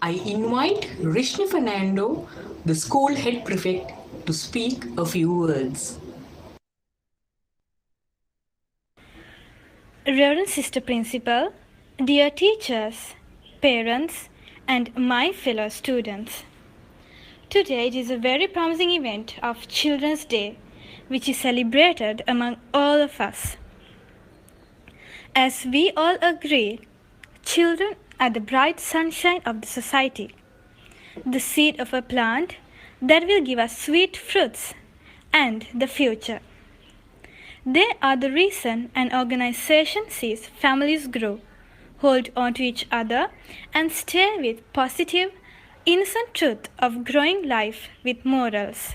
I invite Rishni Fernando, the school head prefect, to speak a few words. Reverend Sister Principal, dear teachers, parents, and my fellow students. Today it is a very promising event of Children's Day, which is celebrated among all of us. As we all agree, children are the bright sunshine of the society, the seed of a plant that will give us sweet fruits and the future. They are the reason an organization sees families grow, hold on to each other, and stay with positive, innocent truth of growing life with morals.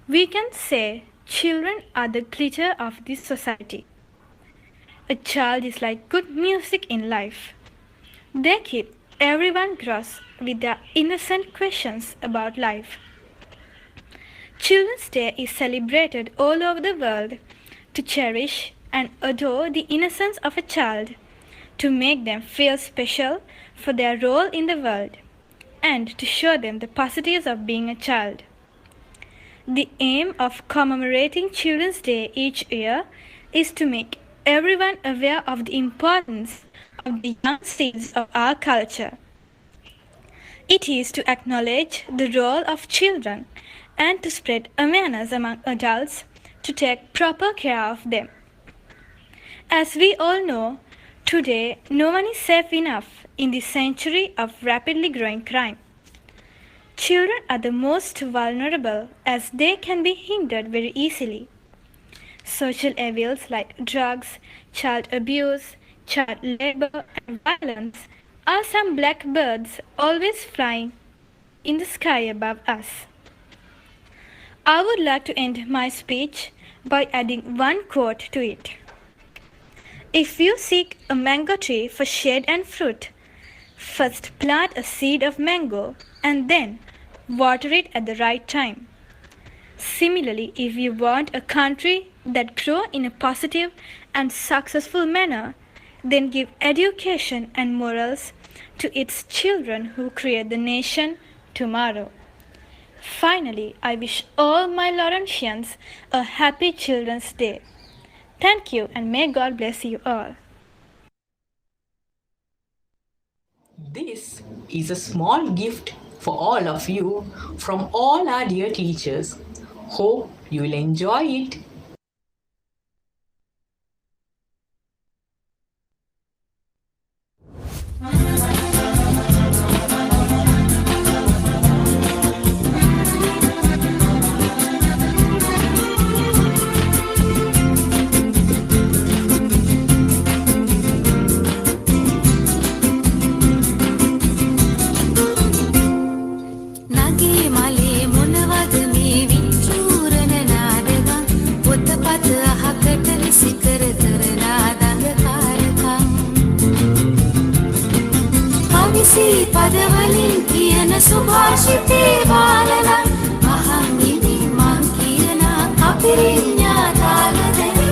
We can say children are the glitter of this society. A child is like good music in life. They keep everyone gross with their innocent questions about life. Children's Day is celebrated all over the world to cherish and adore the innocence of a child, to make them feel special for their role in the world, and to show them the positives of being a child. The aim of commemorating Children's Day each year is to make everyone aware of the importance of the young seeds of our culture. It is to acknowledge the role of children and to spread awareness among adults to take proper care of them. As we all know, today no one is safe enough in this century of rapidly growing crime. Children are the most vulnerable as they can be hindered very easily. Social evils like drugs, child abuse, child labor, and violence are some black birds always flying in the sky above us. I would like to end my speech by adding one quote to it. If you seek a mango tree for shade and fruit, first plant a seed of mango and then water it at the right time. Similarly, if you want a country that grows in a positive and successful manner, then give education and morals to its children who create the nation tomorrow. Finally, I wish all my Laurentians a happy Children's Day. Thank you and may God bless you all. This is a small gift for all of you from all our dear teachers. Hope you will enjoy it. නගේ මලේ මොනවද මේ විචූරණ නාඩගම් පොතපත අහකට විසි කර කරනා දඟකාරකම් කවිසි පදවලින් කියන සුභාෂිතේ බාලනම් අහන් ඉදි මං කියනා කපිරිඤ්ඤා තාලදැයි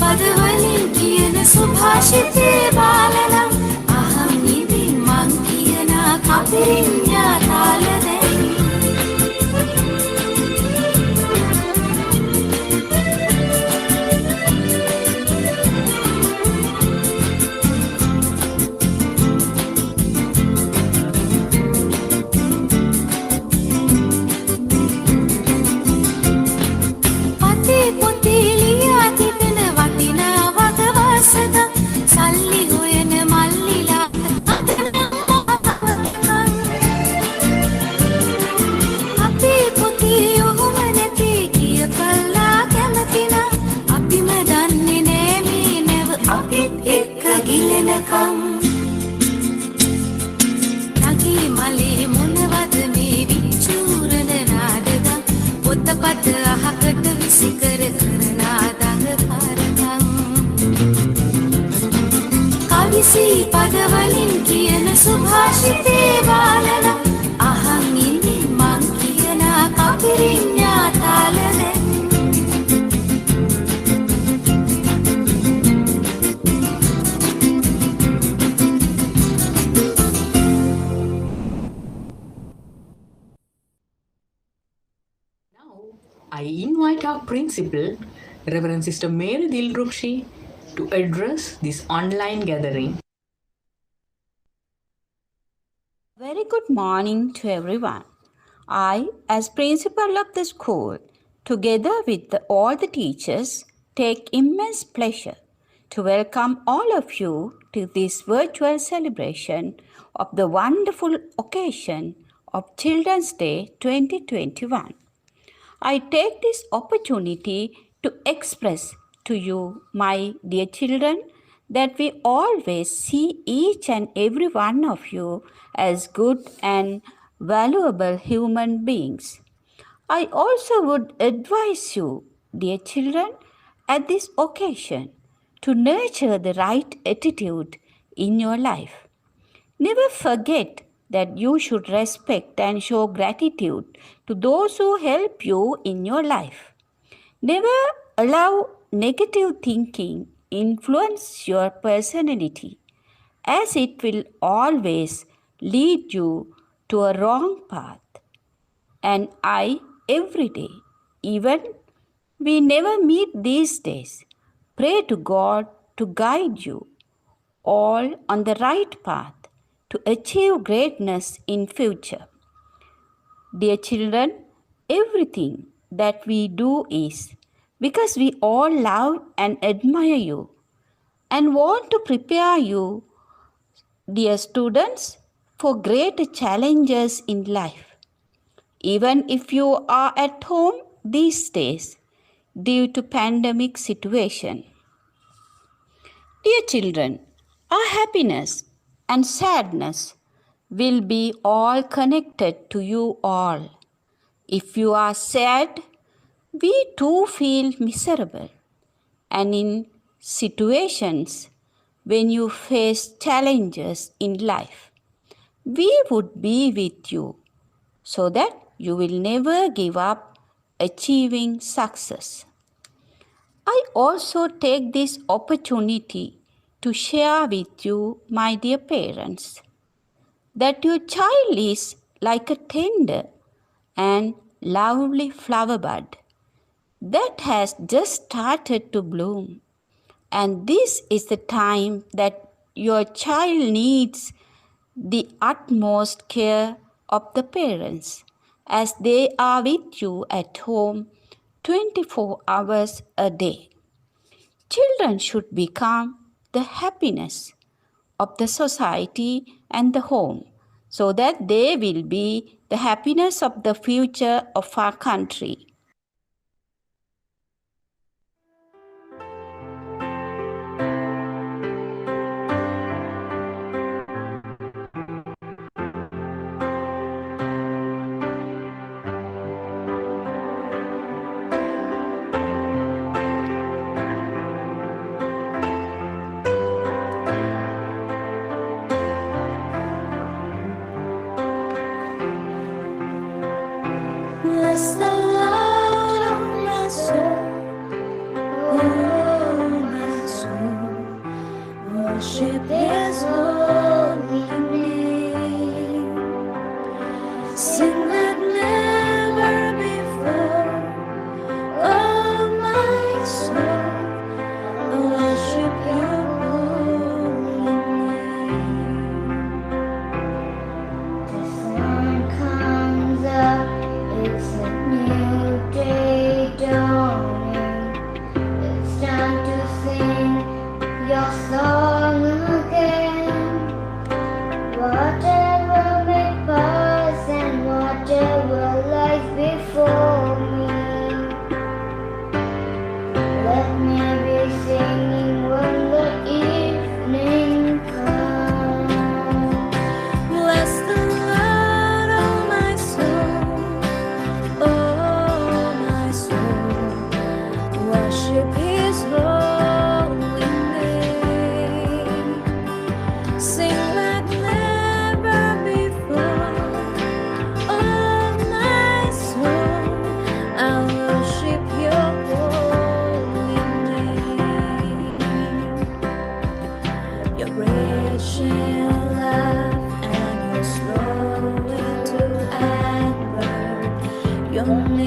පදවලින් කියන සුභාෂිතේ බාලනම් අහම් නිදි මං කියනා කපිරිඤ්ඤා තාලදැයි පොතපත අහකට විසිකර කරනා දඟ පාරකම් කවිසි පදවලින් කියන සුභාෂිතේ වාලන අහන් ඉන්නේ මං කියන kaffirinna තාලන I invite our principal, Reverend Sister Mary Dilrukshi, to address this online gathering. Very good morning to everyone. I, as principal of the school, together with all the teachers, take immense pleasure to welcome all of you to this virtual celebration of the wonderful occasion of Children's Day 2021. I take this opportunity to express to you, my dear children, that we always see each and every one of you as good and valuable human beings. I also would advise you, dear children, at this occasion to nurture the right attitude in your life. Never forget that you should respect and show gratitude to those who help you in your life. Never allow negative thinking influence your personality, as it will always lead you to a wrong path. And I, every day, even we never meet these days, pray to God to guide you all on the right path to achieve greatness in future. Dear children, everything that we do is because we all love and admire you and want to prepare you, dear students, for greater challenges in life. Even if you are at home these days due to pandemic situation. Dear children, our happiness and sadness will be all connected to you all. If you are sad, we too feel miserable. And in situations when you face challenges in life, we would be with you so that you will never give up achieving success. I also take this opportunity to share with you, my dear parents, that your child is like a tender and lovely flower bud that has just started to bloom. And this is the time that your child needs the utmost care of the parents, as they are with you at home 24 hours a day. Children should become the happiness of the society and the home, so that they will be the happiness of the future of our country. Bless the Lord.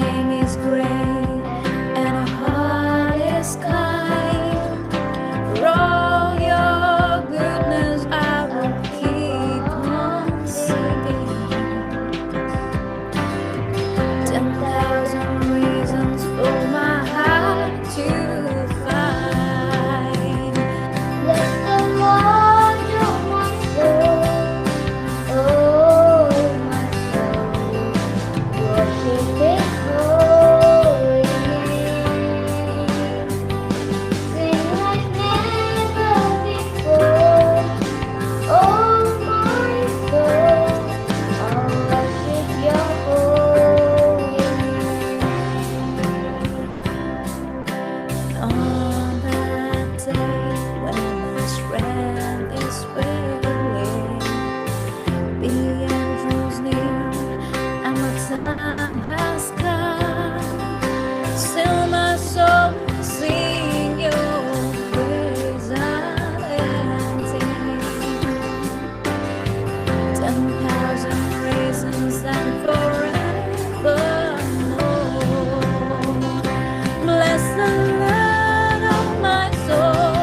name is great, and our heart is kind. For all your goodness, I will keep on singing. 10,000 reasons for my heart to find. Bless the Lord, oh my soul, oh my soul, worship His holy name. Sing like never before, oh my soul, I'll worship Your holy name. On that day when my strength is failing, the end draws near and my time has come. Still my soul sing Your praise unending. 10,000 reasons and forevermore. Bless the Lord, oh my soul,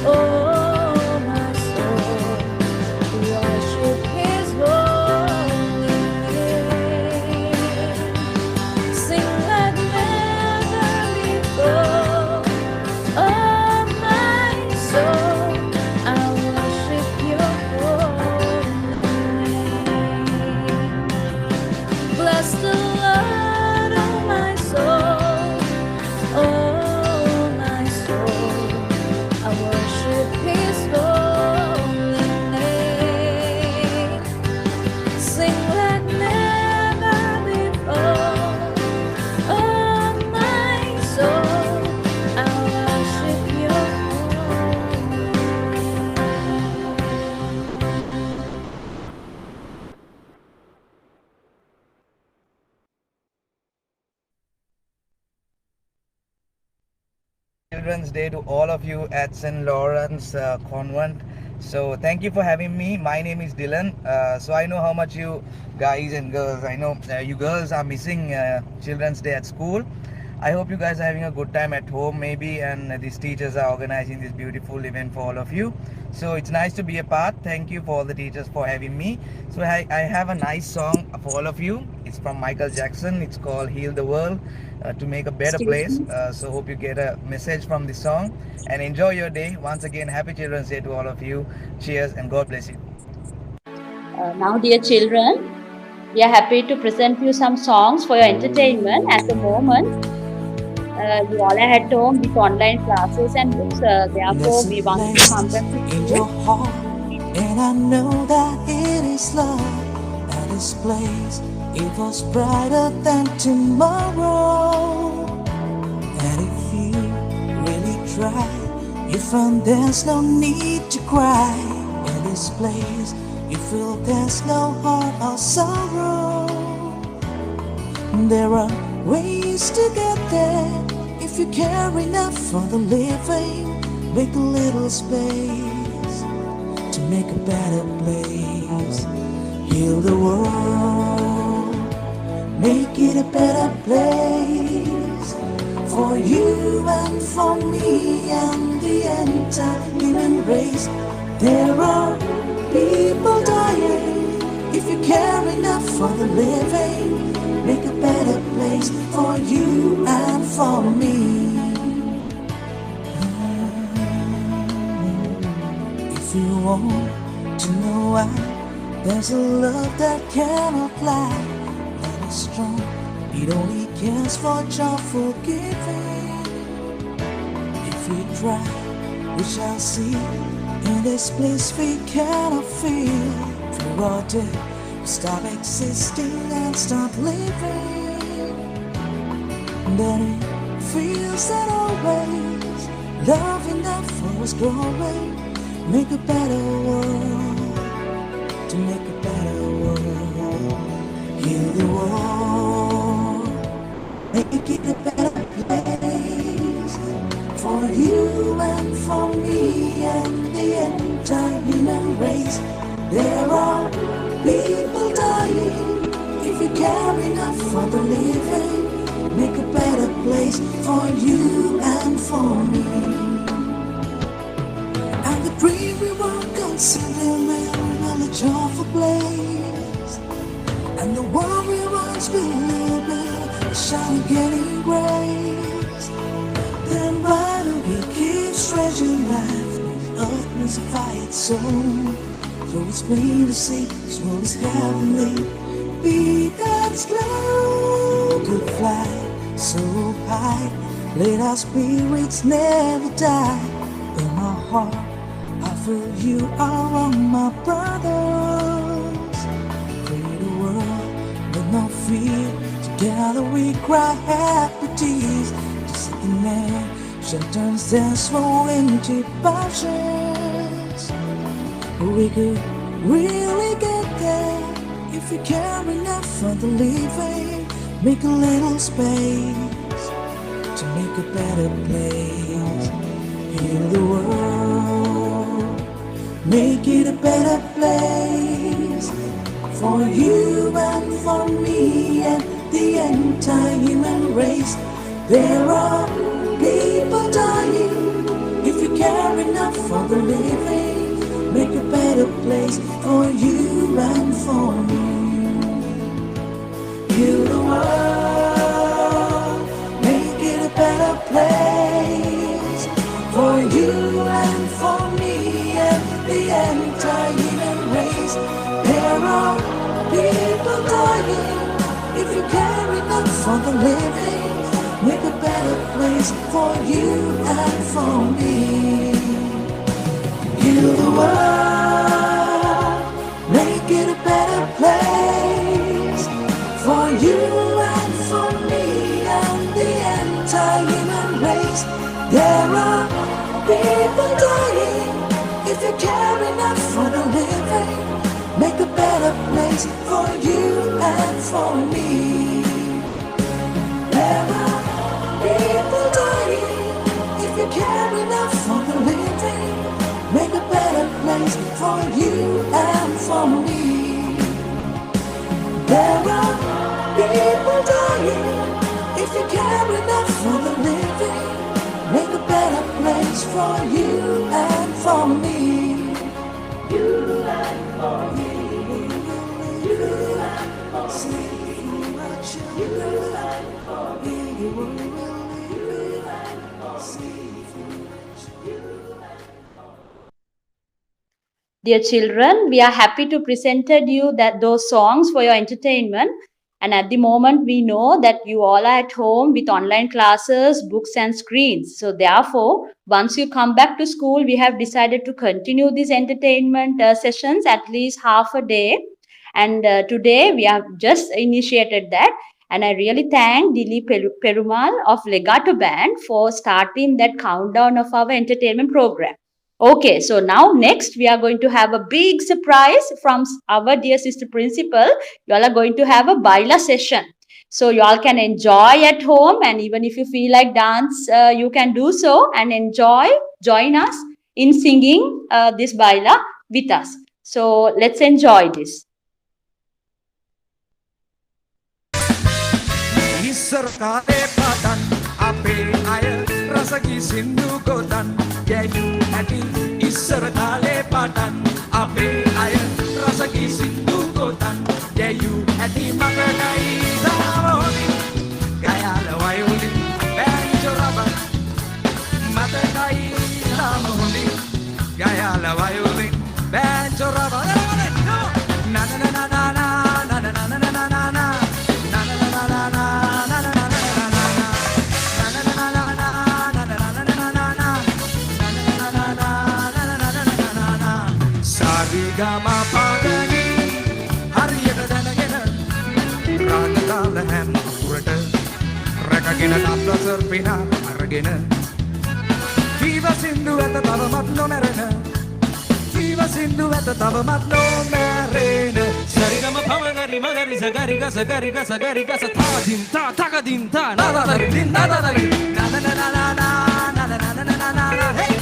oh my soul, worship His holy name. Sing like never before, oh my soul, I worship Your holy name. Bless the Lord, oh my soul, oh my soul, I worship His holy name. Sing like never before, oh my soul, I worship Your holy Children's Day to all of you at St. Lawrence Convent. So thank you for having me. My name is Dylan. So I know how much you guys and girls, I know you girls are missing Children's Day at school. I hope you guys are having a good time at home maybe, and these teachers are organizing this beautiful event for all of you. So it's nice to be a part. Thank you for all the teachers for having me. So I have a nice song for all of you. It's from Michael Jackson. It's called Heal the World, to make a better place. So hope you get a message from this song and enjoy your day. Once again, happy Children's Day to all of you. Cheers and God bless you. Now, dear children, we are happy to present you some songs for your entertainment. At the moment, you all are at home with online classes and books. Therefore, we want to come back to in you. your heart, and I know that it is love that is place. It was brighter than tomorrow. And if you really try, you find there's no need to cry. In this place, you feel there's no heart or sorrow. There are ways to get there if you care enough for the living. Make a little space to make a better place. Heal the world, make it a better place for you and for me and the entire human race. There are people dying. If you care enough for the living, make a better place for you and for me. If you want to know why, there's a love that cannot lie, that is strong. It only cares for joyful giving. If we try, we shall see. In this place we cannot feel. Through our day, we stop existing and start living. Then it feels that always love enough for us growing. Make a better world, to make a better world. Heal the world, make it a better place for you and for me and the entire human race. There are people dying. If you care enough for the living, make a better place for you and for me. And the dream we were considering a joyful place, and the world we once believed in shall getting grace. Then why do we keep stretching life? Earth crucify its soul. So it's plain to see, so it's heavenly. Be that slow could fly so high. Let our spirits never die. In my heart, I feel you are all my brothers. Create a world with no fear. Together we cry happy tears. Just like an action turns their soul into passions. We could really get there if we care enough for the living. Make a little space to make a better place. Heal the world, make it a better place for you and for me and the entire human race. There are people dying. If you care enough for the living, make a better place for you and for me. Heal the world, make it a better place for you and for me and the entire human race. There are people dying. If you care enough for the living, make a better place for you and for me. Heal the world, make it a better place for you and for me and the entire human race. There are people dying. If you care enough for the living, make a better place for you and for me. There are people dying. If you care enough for the living, make a better place for you and for me. There are people dying. If you care enough for the living, make a better place for you and for me. You and for me. You and for me. You and for me. You and for me. Dear children, we are happy to presented you those songs for your entertainment. And at the moment, we know that you all are at home with online classes, books and screens. So therefore, once you come back to school, we have decided to continue these entertainment sessions at least half a day. And today, we have just initiated that. And I really thank Dili Perumal of Legato Band for starting that countdown of our entertainment program. Okay, so now next we are going to have a big surprise from our dear sister principal. You all are going to have a baila session. So you all can enjoy at home, and even if you feel like dance, you can do so and join us in singing this baila with us. So let's enjoy this. Rasaki sindu godan yayu hati isar kale padan ape air rasaki sindu godan yayu hati makanai samoni gaya lawayuli banjo rabat makanai samoni gaya lawayuli banjo rabat na na na na na na na na na na na na Gama pagani hariyata danagena ragala ham urata rakagena napla serpina aragena viva sindu eta tava matno merena viva sindu eta tava matno merena sarigama pavagari magari sagari ga sagari ga sagari ga sa thadim ta takadim ta na na din na na na na na na na na na na hey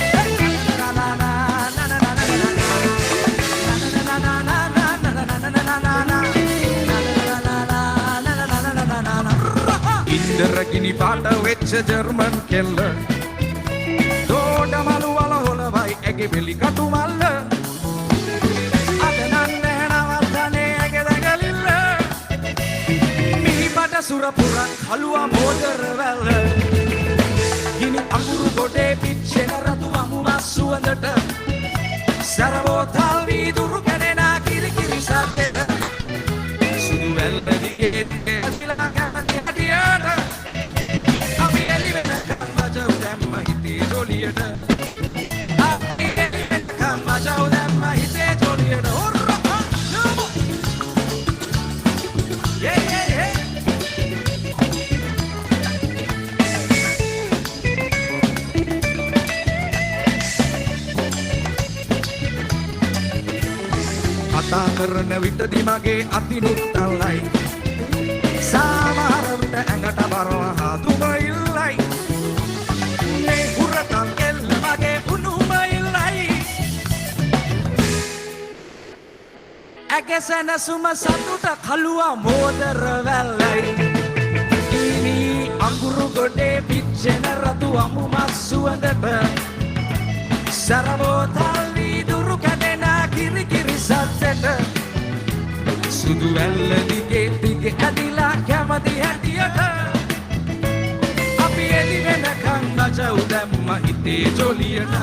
ඉන්දර ගිනි පාට වෙච්ච German කෙල්ල දෝඩ මලු වල හොලවයි ඇගේ බෙලි කටු මල්ල අද නන්නේ නවත්තනේ ඇගේ දගලිල්ල මිහිපට සුරපුරක් හලුවා මෝදර වැල්ල ගිනි අඟුරු ගොඩේ පිච්චෙන රතු අමු මස් සුවඳට සරවෝතල් වීදුරු කැඩෙනා කිරිකිරි සද්දෙට සුදු වැල්ල දිගේ දිගේ ඇතිලා කැමති හැටියට අපි එළි වෙනකම් මචව් දැම්ම හිතේ ජොලියට අපි එළි වෙනකම් මචව් දැම්ම හිතේ ජොලියට කතා කරන විටදි මගේ අතිනුත් තල්ලයි සමහර විට ඇඟට බරවහා දුම ඉල්ලයි මේ හුරතල් කෙල්ල මගේ උණුම ඉල්ලයි ඇගේ සැනසුම සතුට කළුවා මෝදර වැල්ලයි ඉනි අඟුරු ගොඩේ පිච්චෙන රතු අමු මස් සුවඳට සරවෝතල් වීදුරු කැඩෙන කිරිකිරි සද්දට සුදු වැල්ල දිගේ දිගේ ඇදිලා කැමති හැටියට අපි එළි වෙනකන් මචව් දැම්ම හිතේ ජොලියට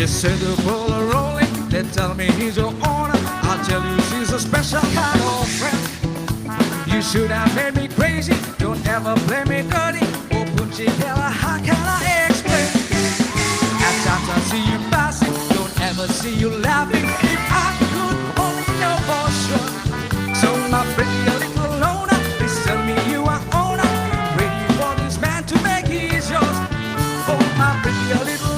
Send the ball rolling, they tell me he's your owner. I'll tell you she's a special kind of friend. You should have made me crazy, don't ever play me dirty. Oh, Punchikella, how can I explain? At times I see you passing, don't ever see you laughing. If I could only know for sure. So my pretty little loner, please tell me you are owner. Waiting for this man to make his yours. Oh, my pretty little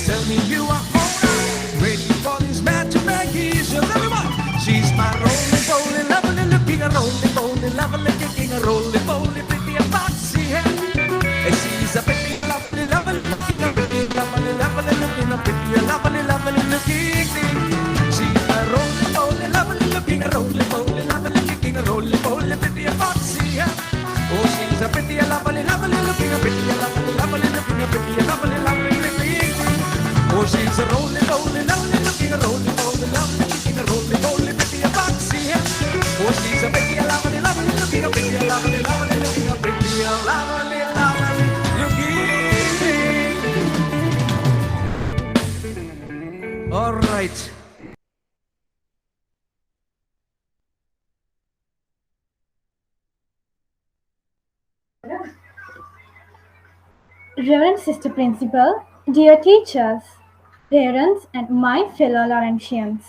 tell me you are owner, waiting for this man to make his yours. Everyone, she's my roly-poly, lovely looking, a roly-poly, lovely kicking, a roly-poly, pretty and foxy hair. And she's a pretty, lovely, lovely looking, a pretty, lovely, lovely looking, a pretty, lovely, lovely looking thing. She's a roly-poly, lovely looking, a roly-poly, lovely kicking, a roly-poly, pretty and foxy hair. Oh, she's a pretty, lovely, lovely looking, a pretty, lovely, lovely looking, a pretty, lovely, lovely looking. Oh, she's a roly-poly, lovely looking, a roly-poly, lovely looking, a roly-poly, pretty and foxy hair. Oh, she's a pretty, lovely, lovely looking, a pretty, lovely, lovely looking, a pretty, lovely, lovely looking. All right. Reverend Sister Principal, dear teachers, parents, and my fellow Laurentians,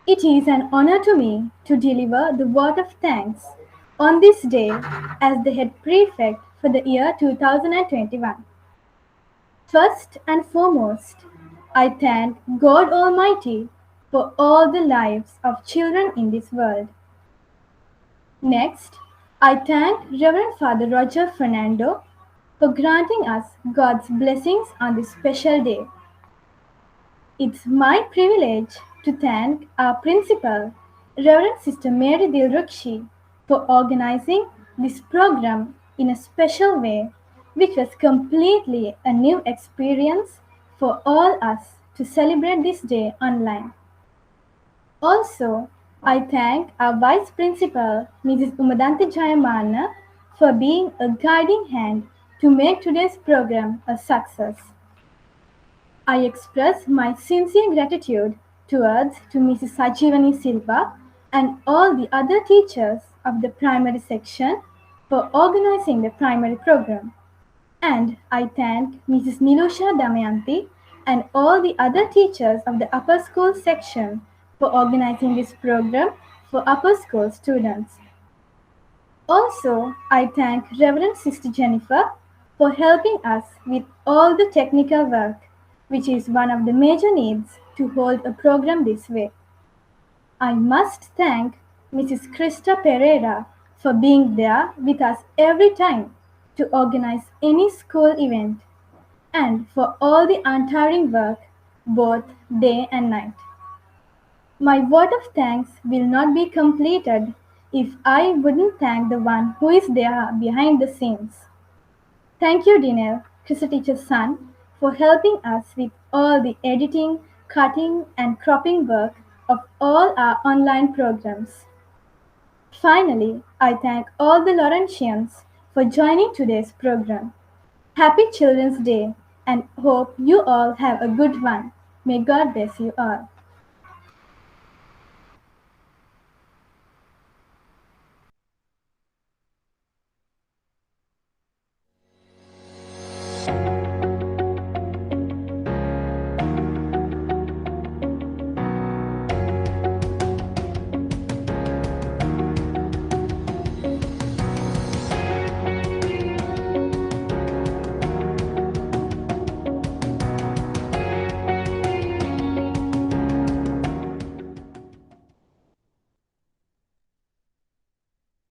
it is an honor to me to deliver the word of thanks on this day as the head prefect for the year 2021. First and foremost, I thank God Almighty for all the lives of children in this world. Next, I thank Reverend Father Roger Fernando for granting us God's blessings on this special day. It's my privilege to thank our principal, Reverend Sister Mary Dilrukshi, for organizing this program in a special way, which was completely a new experience for all us to celebrate this day online. Also, I thank our Vice Principal, Mrs. Umadanti Jayamana, for being a guiding hand to make today's program a success. I express my sincere gratitude towards to Mrs. Sajivani Silva and all the other teachers of the primary section for organizing the primary program. And I thank Mrs. Nilusha Damayanti and all the other teachers of the upper school section for organizing this program for upper school students. Also, I thank Reverend Sister Jennifer for helping us with all the technical work, which is one of the major needs to hold a program this way. I must thank Mrs. Krista Pereira for being there with us every time to organize any school event and for all the untiring work both day and night. My word of thanks will not be completed if I wouldn't thank the one who is there behind the scenes. Thank you, Dinel, Krista teacher's son, for helping us with all the editing, cutting, and cropping work of all our online programs. Finally, I thank all the Laurentians for joining today's program. Happy Children's Day and hope you all have a good one. May God bless you all.